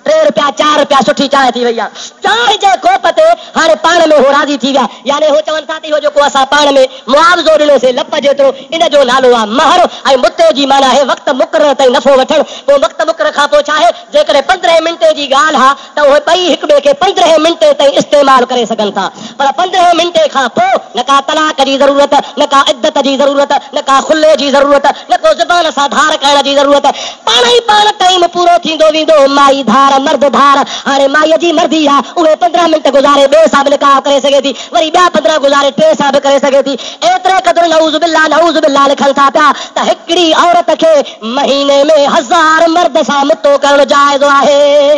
3 रुपया 4 रुपया सुठी चांहि थी वई आहे। चांहि जे कोप ते हाणे पाण में हो राज़ी थी विया, यानी हो चवनि था हो जेको असां पाण में मुआवज़ो ॾिनोसीं लप जेतिरो, इन जो नालो आहे महर। ऐं मुते जी माना आहे वक़्तु मुक़रर ताईं नफ़ो वठणु। पोइ वक़्तु मुक़रर खां पोइ छा आहे, जेकॾहिं 15 मिंटे जी ॻाल्हि आहे त उहे ॿई हिक ॿिए खे 15 मिंटे ताईं इस्तेमालु करे सघनि था। पर 15 मिंटे खां पोइ न का तलाक जी ज़रूरत, न का इद्दत जी ज़रूरत, न का खुले जी ज़रूरत, न को ज़बान सां धार करण जी ज़रूरत। पाण ई पाण टाइम पूरो थींदो वेंदो। माई धार मर्द धार, हाणे माईअ जी मर्ज़ी आहे, उहे 15 मिंट गुज़ारे ॿिए सां बि निकाह करे सघे थी, वरी ॿिया 15 गुज़ारे 3 सां बि करे सघे थी। एतिरे क़दुरु नऊज़ बिल्लाह लिखनि था पिया त हिकिड़ी औरत खे महीने में 1000 मर्द सां मुतो करणु जाइज़ आहे।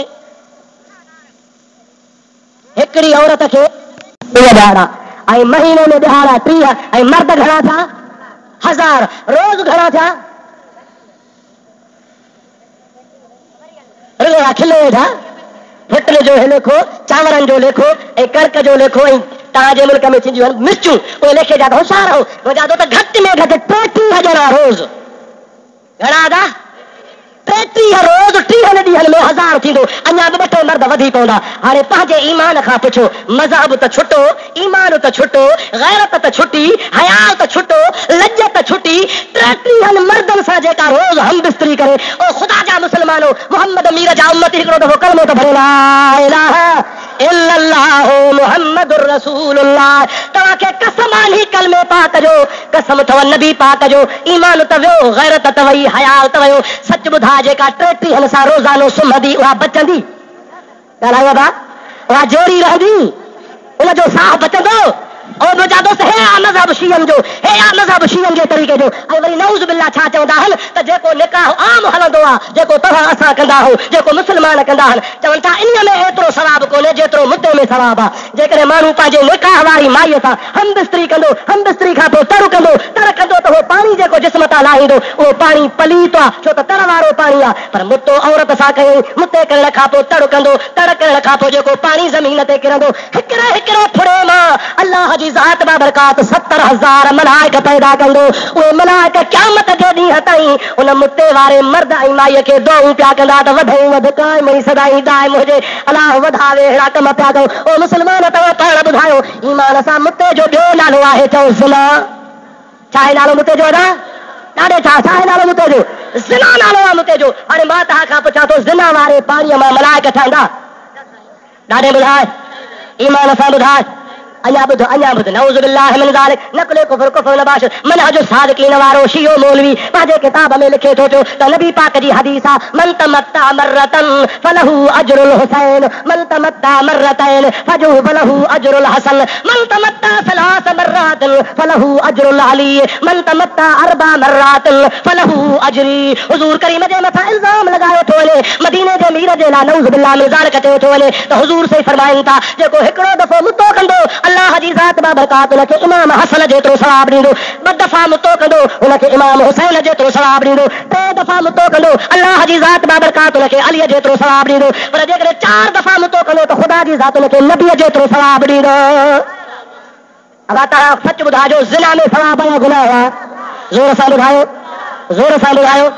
हिकिड़ी औरत खे 2 ॾिहाड़ा ऐं महीने में ॾिहाड़ा 30, ऐं मर्द घणा थिया 1000, रोज़ घणा थिया खिले वेठा। फुटल जो लेखो, चांवरनि जो लेखो ऐं कणक जो लेखो, ऐं तव्हांजे मुल्क में थींदियूं आहिनि मिर्चूं, उहे लेखे जा होशियार हो। मुंहिंजा त घटि में घटि 33 ॼणा रोज़, घणा था 33 रोज़ 30 ॾींहंनि में 1000 थींदो। अञा बि 2 मर्द वधी पवंदा। हाणे पंहिंजे ईमान खां पुछो, मज़हब त छुटो, ईमान त छुटो, गैरत त छुटी, हया त छुटो, लज त छुटी। 33 मर्दनि सां जेका रोज़ हम बिस्तरी करे, ओ ख़ुदा जा मुस्लमानो, मोहम्मद मीर जा उम्मती हिकिड़ो दफ़ो कलमो त भरे ला इलाहा इल्लल्लाहु मुहम्मदुर रसूलुल्लाह। तव्हांखे कसम आहे कलमे पाक जो, कसम अथव नबी पाक जो। ईमान त वियो, गैरत त वई, हया त वियो। सच ॿुधा, जेका 33 सां रोज़ानो सुम्हंदी उहा बचंदी? ॻाल्हायो बा, उहा जोड़ी रहंदी, उनजो साह बचंदो? और मुंहिंजा दोस्त हे आहे मज़हब शीयन जो, हे आहे मज़हब शीयन जे तरीक़े जो। ऐं वरी नऊज़ बिल्लाह छा चवंदा आहिनि त जेको निकाह आम हलंदो आहे, जेको तव्हां असां कंदा आहियूं, जेको मुस्लमान कंदा आहिनि, चवनि था इन में एतिरो सवाबु कोन्हे जेतिरो मुद्दे में सवाबु आहे। जेकॾहिं माण्हू पंहिंजे निकाह वारी माईअ सां हम बिस्तरी कंदो, हम बिस्तरी खां पोइ तर कंदो त उहो पाणी जेको जिस्म तां लाहींदो उहो पाणी पलीत आहे, छो त तर वारो पाणी आहे। पर मुतो औरत सां कयो, मुते करण खां पोइ तर कंदो, तर करण खां पोइ जेको पाणी ज़मीन ते किरंदो, हिकिड़े फुड़े मां अल्लाह जी ज़ात बाबरकात 70,000 मलाइक पैदा कंदो। उहे मलाइक क़यामत जे ॾींहं ताईं उन मुते वारे मर्द ऐं माईअ खे दुआऊं पिया कंदा त वधे वध काइम ऐं सदाईं दाइम हुजे, अलाह वधावे, अहिड़ा कम पिया कयो। ओ मुस्लमान, तव्हां पाण ॿुधायो, ईमान सां मुते जो ॿियो नालो आहे चओ ज़िना। छा आहे नालो मुते जो? ॾाढे छा आहे नालो मुते जो? ज़िना नालो आहे मुते जो। हाणे मां तव्हां खां पुछां थो, ज़िना वारे पाणीअ मां मलाइक ठहंदा? ॾाढे ॿुधाए, ईमान सां ॿुधाए। अञा ॿुध नऊज़ बिल्लाह मिन ज़ालिक, नक़ल कुफ़र कुफ़र नबाश मनहज सादिक़ीन वारो शियो मौलवी पंहिंजे किताब में लिखे थो त नबी पाक जी हदीस आहे, मन तमत्ता मर्रतन फलहु अजरुल हुसैन, मन तमत्ता मर्रतैन फलहु अजरुल हसन, मन तमत्ता सलास मर्रातन फलहु अजरुल अली, मन तमत्ता 4 मर्रातन फलहु अजरी। हुज़ूर करीम जे मथां इल्ज़ाम लॻायो थो वञे, मदीने जे मीर जे लाइ नऊज़ बिल्लाह मिन ज़ालिक चयो थो वञे त हुज़ूर से फरमाइनि था, जेको हिकिड़ो दफ़ो मुतो कंदो अल्लाह जी ज़ात बाबरकात उनखे इमाम हसन जेतिरो सवाब ॾींदो, 2 दफ़ा मुतो कंदो उनखे इमाम हुसैन जेतिरो सवाब ॾींदो, 3 दफ़ा मुतो कंदो अल्लाह जी ज़ात बाबरकात उनखे अलीअ जेतिरो सवाब ॾींदो। पर जेकॾहिं 4 दफ़ा मुतो कंदो त ख़ुदा जी ज़ात उनखे नबीअ जेतिरो सवाब ॾींदो। अब तव्हां सच ॿुधाइजो, ज़िना में सवाब आहे गुनाह आहे? ज़ोर सां ॿुधायो, ज़ोर सां ॿुधायो।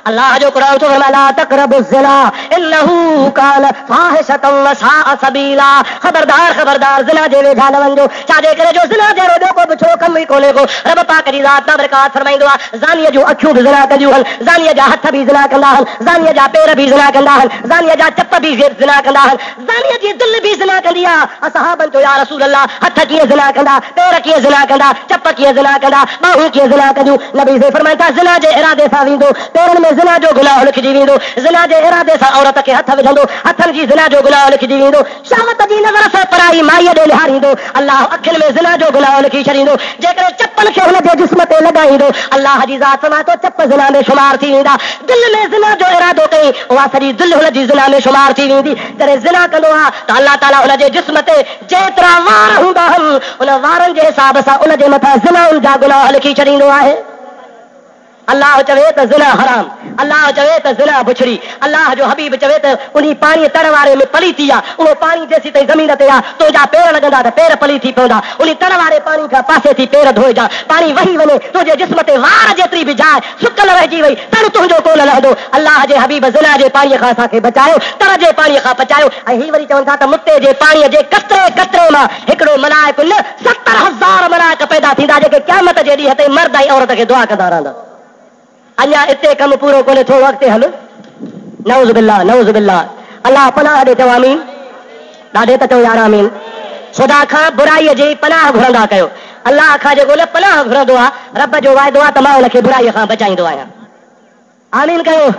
अल्लाह जो क़ुरान तो ला तक़रबु ज़िना इन्नहु कान फाहिशतन व साअ सबीला। खबरदार खबरदार, ज़िना जे वेझा न वञो। छाजे करे जो ज़िना जहिड़ो ॿियो को बिछड़ो कम ई कोन्हे को। रब पाक जी ज़ात बाबरकात फरमाईंदो आहे, ज़ानीअ जूं अखियूं बि ज़िना कंदियूं आहिनि, ज़ानीअ जा हथ बि ज़िना कंदा आहिनि, ज़ानीअ जा पेर बि ज़िना कंदा आहिनि, ज़ानीअ जा चप बि ज़िना कंदा आहिनि, ज़ानीअ जी दिलि बि ज़िना कंदी आहे। असहाबनि चयो, या रसूल अल्लाह, हथ कीअं ज़िना कंदा, पेर कीअं ज़िना कंदा, चप कीअं ज़िना कंदा, ॿाहूं कीअं ज़िना कंदियूं? नबी से फरमाइनि था, ज़िना जे इरादे सां वेंदो, पेरनि में ज़िना जो गुनाह लिखजी वेंदो, ज़िना जे इरादे सां औरत खे हथ विझंदो, हथनि जी ज़िना जो गुनाह लिखजी वेंदो, शावत जी नज़र सां पराई माईअ ॾे निहारींदो, अल्लाह अखियुनि में ज़िना जो गुनाह लिखी छॾींदो। जेकॾहिं चपल खे हुन जे जिस्म ते लॻाईंदो, अल्लाह जी ज़ात फरमाए थो चप ज़िना में शुमार थी वेंदा। दिलि में ज़िना जो इरादो कई, उहा सॼी दिलि हुन जी ज़िना में शुमार थी वेंदी। जॾहिं ज़िना कंदो आहे त अल्लाह ताला हुन जे जिस्म ते जेतिरा वार हूंदा आहिनि, उन वारनि जे हिसाब सां उन जे मथां ज़िनाउनि जा गुनाह लिखी छॾींदो आहे। अल्लाह चवे त ज़िना हराम, अल्लाह चवे त ज़िना बुछड़ी, अल्लाह जो हबीब चवे त उन पाणी तण वारे में पलीती आहे, उहो पाणी जेसी ताईं ज़मीन ते आहे तुंहिंजा पेर लॻंदा त पेर पली थी पवंदा, उन तण वारे पाणी खां पासे थी पेर धोइजा, पाणी वही वञे तुंहिंजे जिस्म ते वार जेतिरी बि जाइ सुकल रहिजी वई तण तुंहिंजो कोन लहंदो। अल्लाह जे हबीब ज़िना जे पाणीअ खां असांखे बचायो, तण जे पाणीअ खां बचायो। ऐं ही वरी चवनि था त मुते जे पाणीअ जे कतरे कतरे मां हिकिड़ो मलाइक न 70,000 मलाइक पैदा थींदा जेके क़यामत जे ॾींहं ते मर्द ऐं औरत खे दुआ कंदा रहंदा। अञा इते कमु पूरो कोन्हे, थोरो अॻिते हल। नऊज़ बिल्लाह, नऊज़ बिल्लाह। अल्लाह पनाह ॾे चओ आमीन, ॾाढे त चओ यार आमीन। ख़ुदा खां बुराईअ जी पनाह घुरंदा कयो। अल्लाह खां जेको न पनाह घुरंदो आहे, रब जो वाइदो आहे त मां हुनखे बुराईअ खां बचाईंदो आहियां। आमीन कयो।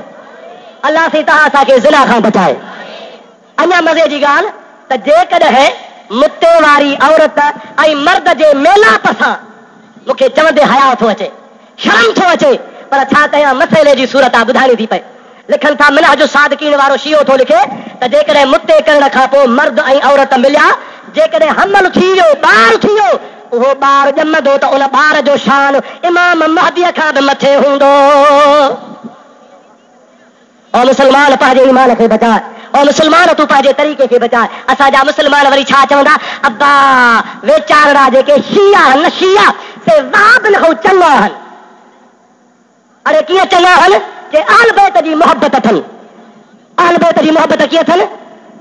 अल्लाह से तव्हां असांखे ज़िना खां बचाए। अञा मज़े जी ॻाल्हि त जेकॾहिं मुते वारी औरत ऐं मर्द जे मेलाप सां मूंखे चवंदे हया थो अचे, शर्म थो अचे, पर छा कयां मसइले जी सूरत आहे, ॿुधाइणी थी पए। लिखनि था मिनहज सादिकीन वारो शियो थो लिखे त जेकॾहिं मुते करण खां पोइ मर्द ऐं औरत मिलिया, जेकॾहिं हमल थी वियो, ॿार थी वियो, उहो ॿार ॼमंदो त उन ॿार जो शान इमाम महदीअ खां बि मथे हूंदो। और मुसलमान पंहिंजे ईमान खे बचाए, और मुसलमान तूं पंहिंजे तरीक़े खे बचाए। असांजा मुसलमान वरी छा चवंदा, अब्बा वेचारा जेके शिया आहिनि, शिया से वाबिल हो चङा आहिनि। अरे कीअं चङा आहिनि जे आल बैत जी मोहबत अथनि। आल बैत जी मोहबत कीअं अथनि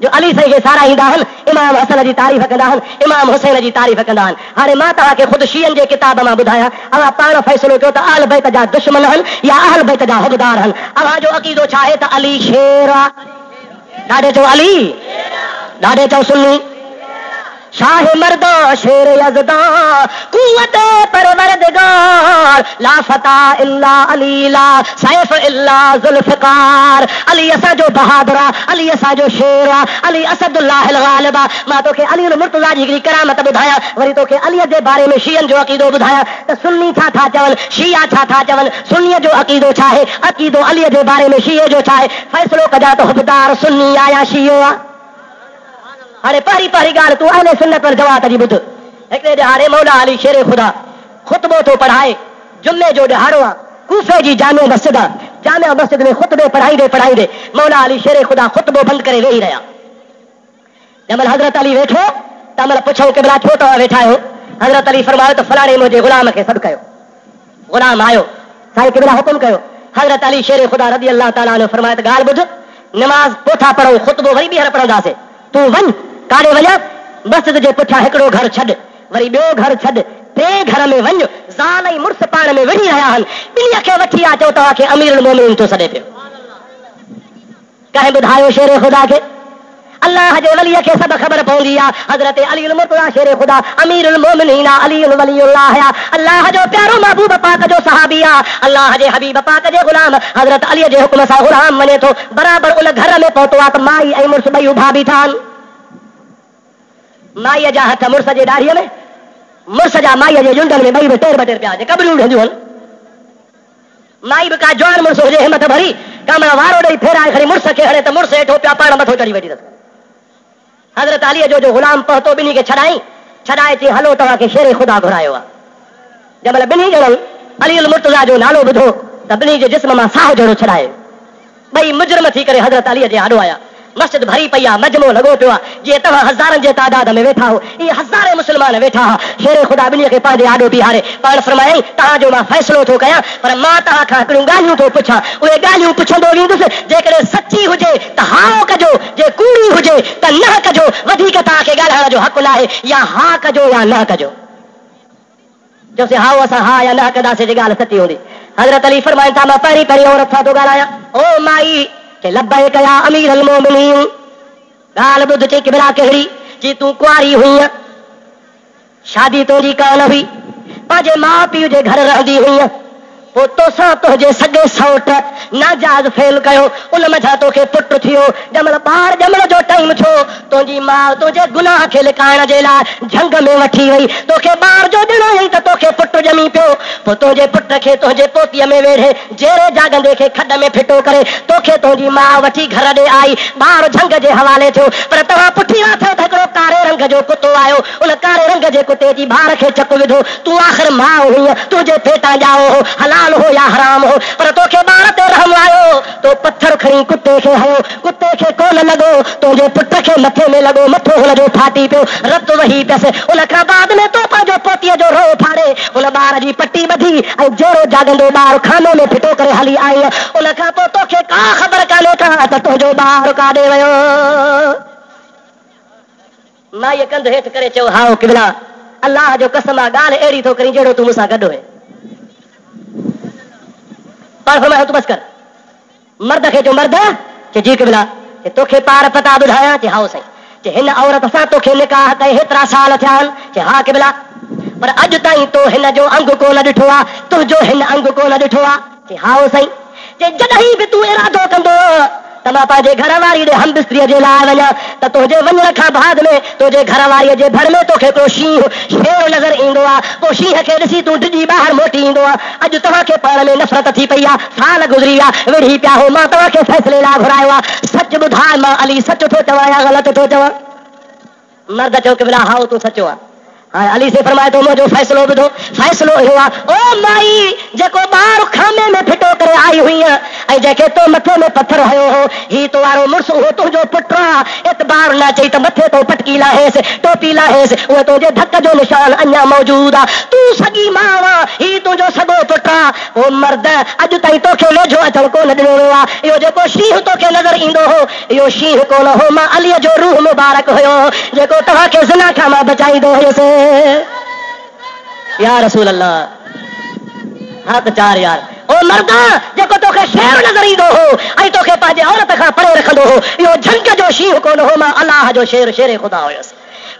जो अली साईं खे साराईंदा आहिनि, इमाम हसन जी तारीफ़ कंदा आहिनि, इमाम हुसैन जी तारीफ़ कंदा आहिनि। हाणे मां तव्हांखे ख़ुदि शीयनि जे किताब मां ॿुधायां, अव्हां पाण फ़ैसिलो कयो त आल बैत जा दुश्मन आहिनि या अहल बैत जा हुबदार आहिनि। अव्हां जो अक़ीदो छा आहे त अली शेर आहे। ॾाढे चओ अली, ॾाढे चओ सुन्नी। शाह मर्दा शेर यज़दा कुव्वत परवरदिगार ला फता इल्ला अली ला सैफ इल्ला ज़ुल्फ़िकार। अली असांजो बहादुर आहे, अली असांजो शेर आहे, अली असदुल्लाह ग़ालिब आहे। मां तोखे अली मुर्तज़ा जी हिकिड़ी करामत ॿुधायां, वरी तोखे अलीअ जे बारे में शीयनि जो अक़ीदो ॿुधायां त सुन्नी छा था चवनि, शिया छा था चवनि। सुन्नीअ जो अक़ीदो छा आहे, अक़ीदो अलीअ जे बारे में शीये जो छा आहे। फ़ैसिलो कजां त हुबदार सुन्नी आहे या शियो आहे। हाणे पहिरीं ॻाल्हि तूं अहले सुन्नत वल जमात जी ॿुध। हिकिड़े ॾिहाड़े मौला अली शेर ख़ुदा ख़ुतबो थो पढ़ाए, जुमे जो ॾिहाड़ो आहे, कूफे जी जामिया मस्जिद आहे। जामिया मस्जिद में ख़ुतबे पढ़ाईंदे मौला अली शेर ख़ुदा ख़ुतबो बंदि करे वेही रहिया। जंहिंमहिल हज़रत अली वेठो त महिल पुछऊं क़िबला छो तव्हां वेठा आहियो। हज़रत अली फरमायो त फलाणे मुंहिंजे ग़ुलाम खे सॾु कयो। ग़ुलाम आयो, साईं क़िबला हुकुम कयो। हज़रत अली शेर ख़ुदा रज़ी अल्लाह ताला अन्हु फरमायो त ॻाल्हि ॿुध, नमाज़ पोथा पढ़ूं, ख़ुतबो वरी ॿीहर पढ़ंदासीं। तूं वञ, काॾे वञा, मस्जिद जे पुठियां हिकिड़ो घर छॾ, वरी ॿियो घर छॾ, टे घर में वञ, ज़ाल ऐं मुड़ुस पाण में विढ़ी रहिया आहिनि, ॿिन्हीअ खे वठी आ, चओ तव्हांखे अमीरुल मोमिनीन थो सॾे पियो। कंहिं ॿुधायो शेर ख़ुदा खे? अल्लाह जे वलीअ खे सभु ख़बर पवंदी आहे। हज़रत अली मुर्तज़ा शेर ख़ुदा अमीरुल मोमिनीन अली वलीउल्लाह आहे, अल्लाह जो प्यारो महबूब पाक जो सहाबी आहे, अल्लाह जे हबीब पाक जे ग़ुलाम। हज़रत अली जे हुक्म सां ग़ुलाम वञे थो, बराबरि उन घर में पहुतो आहे त माई ऐं मुड़ुस ॿई उभा बीठा आहिनि। माईअ जा हथ मुड़ुस जे ॾाढ़ीअ में, मुड़ुस जा माईअ जे जुंडनि में, ॿई बि टेर बटेर पिया, कबरियूं हूंदियूं आहिनि। माई बि का जवान मुड़ुस हुजे, हिमत भरी कमर वारो ॾेई फेराए खणी मुड़ुस खे हणे त मुड़ुस हेठो पिया पाण मथो चढ़ी वेठी अथसि। हज़रत अलीअ जो ग़ुलाम पहुतो, ॿिन्ही खे छॾाए चई हलो तव्हांखे शेर ख़ुदा घुरायो आहे। जंहिंमहिल ॿिन्ही ॼणनि अली मुर्तज़ा जो नालो ॿुधो त ॿिन्ही जे जिस्म मां साहु जहिड़ो छॾाए, ॿई मुजरिम थी करे हज़रत अलीअ जे आॾो आया। मस्जिद भरी पई आहे, मजमो लॻो पियो आहे, जीअं तव्हां हज़ारनि जे तादाद में वेठा हो, इहे हज़ारे मुस्लमान वेठा हुआ। शेर ख़ुदा ॿिन्ही खे पंहिंजे आॾो बीहारे पाण फरमायईं तव्हांजो मां फ़ैसिलो थो कयां, पर मां तव्हां खां हिकिड़ियूं ॻाल्हियूं थो पुछां, उहे ॻाल्हियूं पुछंदो वेंदुसि। जेकॾहिं सची हुजे त हा कजो, जे कूड़ी हुजे त न कजो, वधीक तव्हांखे ॻाल्हाइण जो हक़ नाहे, या हा कजो या न कजो। चयोसीं हा असां हा या न कंदासीं, जे ॻाल्हि सची हूंदी। हज़रत अली फरमाइनि था मां पहिरीं औरत सां थो ॻाल्हायां। ओ माई के लब्बैक या अमीरुल मोमिनीन, ॻाल्हि ॿुध, चई क़िबला कहिड़ी, जी तूं कुआरी हुई, शादी तुंहिंजी कान हुई, पंहिंजे माउ पीउ जे घर रहंदी हुई, पोइ तोसां तुंहिंजे सॻे सौट नाजाइज़ फेल कयो, उन मथां तोखे पुटु थियो। जंहिंमहिल ॿार ॼमण जो टाइम थियो, तुंहिंजी माउ तुंहिंजे गुनाह खे लिकाइण जे लाइ झंग में वठी वई, तोखे ॿार जो ॾिणो हुई त तोखे पुटु ॼमी पियो। पोइ तुंहिंजे पुट खे तुंहिंजे पोतीअ में वेढ़े जहिड़े जाॻंदे खे खॾ में फिटो करे तोखे तुंहिंजी माउ वठी घर ॾे आई, ॿार झंग जे हवाले थियो। पर तव्हां पुठी विया थियो त हिकिड़ो कारे रंग जो कुतो आयो, उन कारे रंग जे कुते जी ॿार खे चक विधो। तूं आख़िर माउ हुई, तुंहिंजे पेटां ॼाओ हो, हला हलाल हो या हराम हो, पर तोखे ॿार ते रहम आयो तो पत्थर खणी कुत्ते खे हयो, कुत्ते खे कोन लॻो, तुंहिंजे पुट खे मथे में लॻो, मथो हुनजो फाटी पियो, रत वही पियसि। उन खां बाद में तो पंहिंजो पोतीअ जो रो फाड़े उन ॿार जी पटी ॿधी ऐं जहिड़ो जाॻंदो ॿार खाने में फिटो करे हली आई। उन खां पोइ तोखे का ख़बर कान्हे का त तुंहिंजो ॿार काॾे वियो। माईअ कंध हेठि करे चयो, हाओ क़िबला, अलाह जो कसम आहे ॻाल्हि अहिड़ी थो करी जहिड़ो तूं मूंसां गॾु हुए। पर फरमायो तूं बसि कर। मर्द खे चयो, मर्द चए जी क़िबला, तोखे पार पता ॿुधायां? चए हाओ साईं। चए हिन औरत सां तोखे निकाह कए हेतिरा साल थिया आहिनि? चए हा क़िबला, पर अॼु ताईं तो हिन जो अंग कोन ॾिठो आहे, तुंहिंजो हिन अंग कोन ॾिठो आहे? चए हाओ साईं। चए जॾहिं बि तूं इरादो कंदो त मां पंहिंजे घर वारी ॾे हम बिस्तरीअ जे लाइ वञा त तुंहिंजे वञण खां बाद में तुंहिंजे घर वारीअ जे भर में तोखे को शींहुं शेर नज़र ईंदो आहे, पोइ शींहं खे ॾिसी तूं डिॼी ॿाहिरि मोटी ईंदो आहे। अॼु तव्हांखे पाण में नफ़रत थी पई आहे, साल गुज़री आहे, विढ़ी पिया हो, मां तव्हांखे फ़ैसिले लाइ घुरायो आहे, सच ॿुधाए मां अली सच थो चवां या ग़लति थो चवां? मर्द चयो क़िबला हाओ तूं सचो आहे। हाँ अली से फरमाए तो मुझे फैसलो ॿुधो। फैसलो हुआ ओ माई जेको ॿार खामे में फिटो करे आई हुई ऐं जंहिंखे तो मथे में पत्थर हयो हो, ही तो वारो मुड़ुस हो तुंहिंजो पुटु आहे। एतबार न चई त मथे तो पटकी लाहेसि, टोपी लाहेसि, उहो तुंहिंजे धक जो निशान अञा मौजूद आहे। तूं सॻी माउ आहे, ही तुंहिंजो सॻो पुटु आहे। ओ मर्द अॼु ताईं तोखे वेझो अचणु कोन ॾिनो वियो आहे। इहो जेको शींहुं तोखे नज़र ईंदो हो इहो शींहुं कोन हो, मां अलीअ जो रूह मुबारक हुयो जेको तव्हांखे ज़िना खां मां बचाईंदो हुयुसि। या रसूल अल्लाह, हक़ चार यार। ओ मर्द जेको तोखे शेर नज़र ईंदो हो ऐं तोखे पंहिंजे औरत खां परे रखंदो हो, इहो झंग जो शींहुं कोन हो, मां अलाह जो शेर शेर ख़ुदा हुयुसि।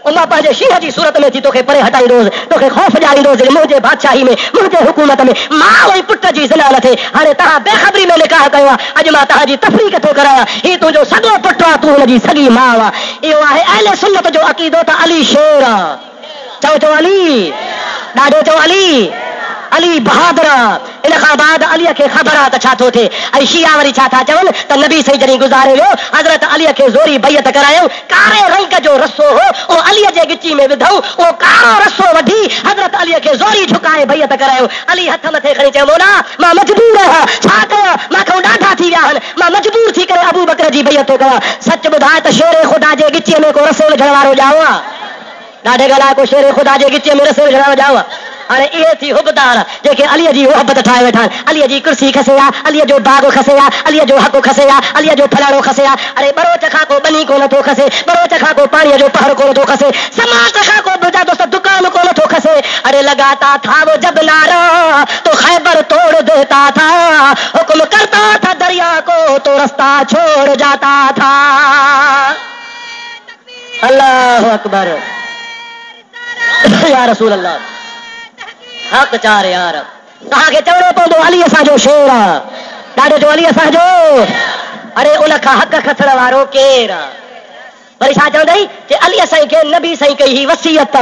मां पंहिंजे शींहं जी सूरत में थी तोखे परे हटाईंदोसि, तोखे ख़ौफ़ ॾियारींदोसि मुंहिंजे बादशाही में, मुंहिंजे हुकूमत में माउ ऐं पुट जी ज़िना न थिए। हाणे तव्हां बेख़बरी में निकाह कयो आहे, अॼु मां तव्हांजी तफ़रीक़ थो करायां। ही तुंहिंजो सॻो पुटु आहे, तूं हुनजी सॻी माउ आहे। इहो आहे अहले सुन्नत जो अक़ीदो त अली शेर आहे। चओ अली, ॾाढो चओ अली, अली बहादुर। इन खां बाद अलीअ खे ख़बर आहे त छा थो थिए। ऐं शिया वरी छा था चवनि त नबी सही जॾहिं गुज़ारे वियो हज़रत अलीअ खे ज़ोरी बैत करायूं, कारे रंग जो रसो हो उहो अलीअ जे गिची में विधऊं, उहो कारो रसो वठी हज़रत अलीअ खे ज़ोरी झुकाए बैत करायूं। अली हथ मथे खणी चयो, मौला मां मजबूर आहियां, छा कयां, मूंखां ॾाढा थी विया आहिनि, मां मजबूर थी करे अबू बकर जी बैत थो कयां। सच ॿुधाए त शेर ख़ुदा जे गिचीअ में को रसो विझण वारो ॼाओ आहे? ॾाढे ॻाल्हाए को शेर ख़ुदा जे गिचीअ में रसो विझण वारो ॼाओ आहे? हाणे इहे थी हुबदार जेके अलीअ जी मोहबत ठाहे वेठा आहिनि। अलीअ जी कुर्सी खसे आहे, अलीअ जो बाग खसे आहे, अलीअ जो हक़ खसे आहे, अलीअ जो फलाणो खसे आहे। अरे बरोच खां को बनी कोन थो खसे, बरोच खां को पाणीअ जो पहर कोन थो खसे, समाज खां को बुझा दोस्त दुकान कोन थो खसे। अरे लगाता था वो जब नारा तो खैबर तोड़ देता था, हुक्म करता था दरिया को तो रास्ता छोड़ जाता था। अल्लाह अकबर, या रसूल अल्लाह, हक़ चार यार। तव्हांखे चवणो पवंदो अली असांजो शेर आहे, ॾाढो जो अली असांजो। अरे उन खां हक़ खसण वारो केरु आहे? वरी छा चवंदई कि अली साईं खे नबी साईं कई ही वसीयत,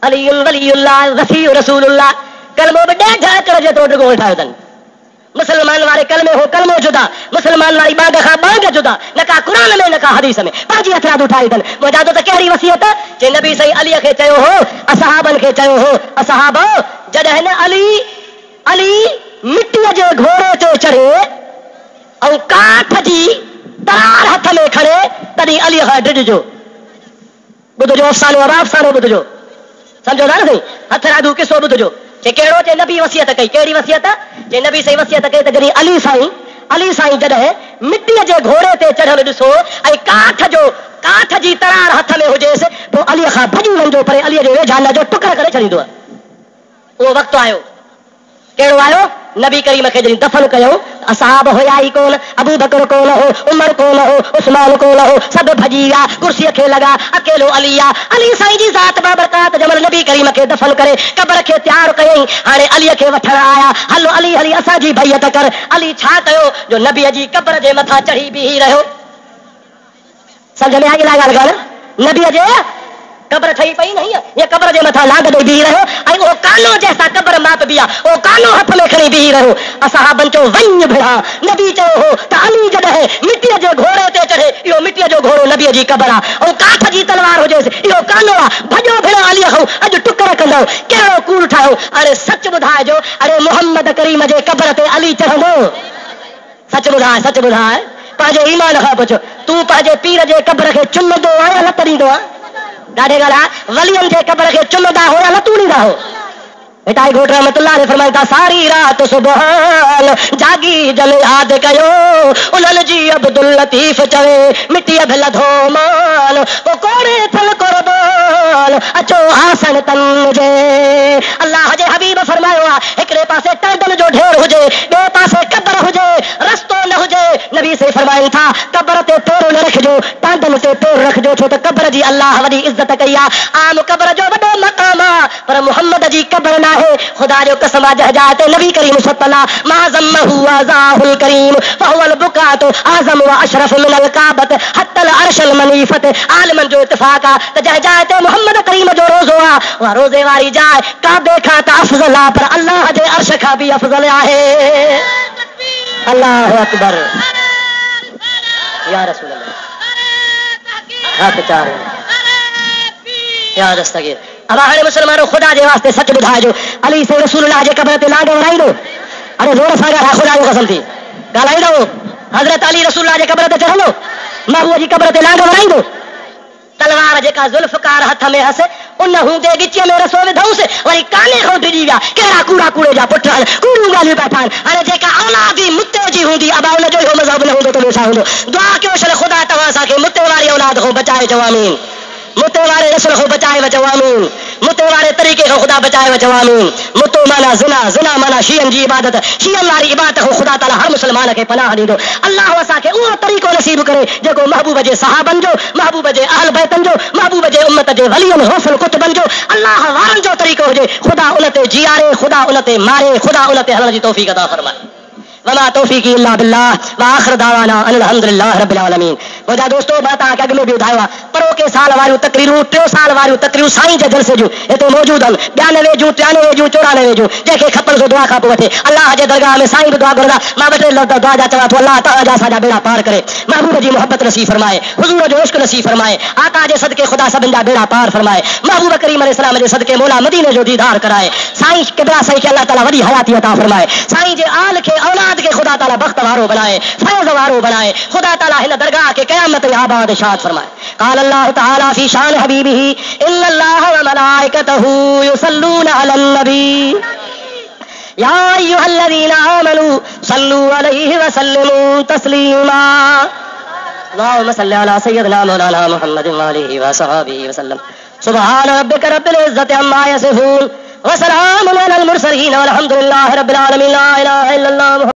अली वलीउल्लाह वसीउ रसूलुल्लाह। कलमो बि ॾेढ एकड़ जेतिरो ॾिगो ठाहियो अथनि। मुसलमान वारे कलमे हो कलमो जुदा, मुसलमान वारी बाग खां बाग जुदा, न का क़ुरान में न का हदीस में, पंहिंजी हथरादूं ठाही अथनि। मुंहिंजा त कहिड़ी वसीयत जे नबी साईं अलीअ खे चयो हो, असहाबनि खे चयो हो, असहाब जॾहिं न अली मिटीअ जे घोड़े ते चढ़े ऐं काठ जी तरार हथ में खणे तॾहिं अलीअ खां डिॼिजो। ॿुधजो अफ़सानो अफ़सानो ॿुधजो, सम्झो था न साईं, हथरादूं किसो ॿुधजो। जे कहिड़ो जे नबी वसियत कई, कहिड़ी वसियत जे नबी साईं वसियत कई त जॾहिं अली साईं जॾहिं मिटीअ जे घोड़े ते चढ़ल ॾिसो ऐं काठ जी तरार हथ में हुजेसि, पोइ अलीअ खां भॼी वञिजो, पर अलीअ जे वेझा न जो टुकर करे छॾींदो। उहो वक़्तु आयो, कहिड़ो आयो? नबी करीम खे जॾहिं दफ़न कयो असहाब हुया ई कोन, अबू बकर कोन हो, उमर कोन हो, उस्मान कोन हो, सभु भॼी विया, कुर्सीअ खे लॻा, अकेलो अली आहे। अली साईं जी ज़ात बाबरकात जमल नबी करीम खे दफ़न करे क़बर खे तयारु कयईं। हाणे अलीअ खे वठण आया, हलो अली हली असांजी बैत कर। अली छा कयो जो नबीअ जी क़बर जे मथां चढ़ी बीही रहियो। सम्झ में आई ॻाल्हि कान? नबीअ जे क़बर ठही पई न, ये क़बर जे मथां लाग ॾेई बीही रहियो ऐं उहो कानो जंहिंसां क़बर मापबी आहे उहो कानो हथ में खणी बीही रहियो। असहाबनि चयो वञ भिड़ा। नबी चयो हो त अली जॾहिं मिटीअ जे घोड़े ते चढ़े, इहो मिटीअ जो घोड़ो नबीअ जी क़बर आहे ऐं काठ जी तलवार हुजेसि, इहो कानो आहे, भॼो भिड़ा अलीअ खां, अॼु टुकर कंदड़ करो कहिड़ो कूड़ ठाहियो अरे सच ॿुधाइजो अरे मोहम्मद करीम जे क़ब्र ते अली चढ़ंदो सच ॿुधाए पंहिंजे ईमान खां पुछो तूं पंहिंजे पीर जे क़ब्र खे चुमंदो आहे या लत ॾींदो आहे ॾाढे ॻाल्हि वलियनि जे क़ब्र खे चुमंदा हो या लतूं ॾींदा हो बेटा घोट रहमतुल्लाह ने फरमाया था सारी रात सुबहान जागी जल याद कयो उन्हनि जी अब्दुल लतीफ चवे मिट्टी अब लधो मान वो कोड़े थल कुर्बान अचो आसन तन जे अल्लाह जे हबीब फरमायो आहे हिकिड़े पासे टांडन जो ढेर हुजे ॿिए पासे क़ब्र हुजे रस्तो न हुजे नबी से फरमाइनि था क़ब्र ते पेर न रखिजो टांडन ते पेर रखिजो छो त क़ब्र जी अल्लाह वॾी इज़त कई आहे आम क़ब्र जो वॾो मक़ाम आहे पर मुहम्मद जी क़ब्र न खुदा जो कसम जहजात नबी करीम सल्लल्लाहु मा ज़म्महु अज़ाहुल करीम फहुवल बुकात आज़म व अशरफ मिनल काबत हत्तल अर्शल मनीफत आलमन जो इत्तिफाक आहे त जहजात मोहम्मद करीम जो रोज़ो आहे उहा रोज़े वारी जाइ काबे खां त अफ़ज़ल आहे पर अल्लाह जे अर्श खां बि अफ़ज़ल आहे अल्लाहु अकबर या रसूल अल्लाह हक चार या दस्तगीर अब हाणे मुसलमानों खुदा जे वास्ते सच ॿुधाइजो अली से रसूलुल्लाह जे क़ब्र ते लाॾो वराईंदो अरे ज़ोर सां ॻाल्हाए खुदा जो कसम थी ॻाल्हाईंदो हज़रत अली रसूलुल्लाह जे क़ब्र ते चढ़ंदो महबूब जी क़ब्र ते लाॾो वराईंदो तलवार जेका ज़ुल्फ़कार हथ में हस उन हूंदे गिचीअ में रसो विधऊंसि वरी काने खां डिॼी विया कहिड़ा कूड़ा कूड़े जा पुट आहिनि कूड़ियूं ॻाल्हियूं पिया ठाहिनि हाणे जेका औलाद ई मुते जी हूंदी अब उनजो इहो मज़हब न हूंदो त ॿियो छा हूंदो दुआ कयो छल ख़ुदा तव्हां असांखे मुते वारी औलाद खां बचाए चओ आमीन मुते वारे रसूल खां बचाए वचो आमीन मुते वारे तरीक़े खां ख़ुदा बचाए वचो आमीन मुतो माना ज़िना माना शीयन जी इबादत शीयन वारी इबादत खां ख़ुदा ताला हर मुसलमान खे पनाह ॾींदो अल्लाह असांखे उहो तरीक़ो नसीब करे जेको महबूब जे सहाबन जो महबूब जे अहल बैतन जो महबूब जे उम्मत जे वलियन गौसल कुतबन जो अल्लाह वारनि जो तरीक़ो हुजे ख़ुदा उन ते जीआरे ख़ुदा उन ते मारे ख़ुदा उन ते हलण जी तौफ़ीक़ अता फरमाए वमा तौफीकी इल्ला बिल्लाह व आखिर दावाना अल्हम्दुलिल्लाह रब्बिल आलमीन। मुंहिंजा दोस्तों मां तव्हांखे अॻु में बि ॿुधायो आहे परोके साल वारियूं तकरीरूं 3 साल वारियूं तकरीरूं साईं जे जलसे जूं हिते मौजूद आहिनि 92 जूं 93 जूं 94 जूं जंहिंखे खपनि सो दुआ खां पोइ वठे अल्लाह जे दरगाह में साईं बि दुआ घुरंदा मां 2 टे लफ़्ज़ दुआ जा चवां थो अल्लाह तआला असांजा बेड़ा पार करे महबूब जी मोहब्बत नसीब फरमाए हुजूर जो इश्क नसीब फरमाए आका जे सदके खुदा सभिनि जा बेड़ा पार फरमाए महबूब करीम अलैहिस्सलाम जे सदके मौला मदीने जो दीदार कराए साईं किबला साईं खे अल्लाह ताला वॾी हयाती अता फरमाए साईं जे आल खे औलाद खे खुदा ताला बख्त वारो बनाए फैज़ वारो बनाए खुदा ताला हिन दरगाह के क़यामत आबाद शाद फरमाए क़ाल अल्लाह ताला फी शान हबीबिही इन्नल्लाह व मलाइकतहू युसल्लूना अलन नबी या अय्युहल्लज़ीना आमनू सल्लू अलैहि व सल्लिमू तस्लीमा अल्लाहुम्मा सल्लि अला सय्यिदिना मौलाना मुहम्मद व आलिहि व सहाबिहि व सल्लम सुब्हान रब्बिका रब्बिल इज्जति अम्मा यसिफून व सलामुन अलल मुरसलीन वल्हम्दुलिल्लाहि रब्बिल आलमीन ला इलाहा इल्लल्लाह।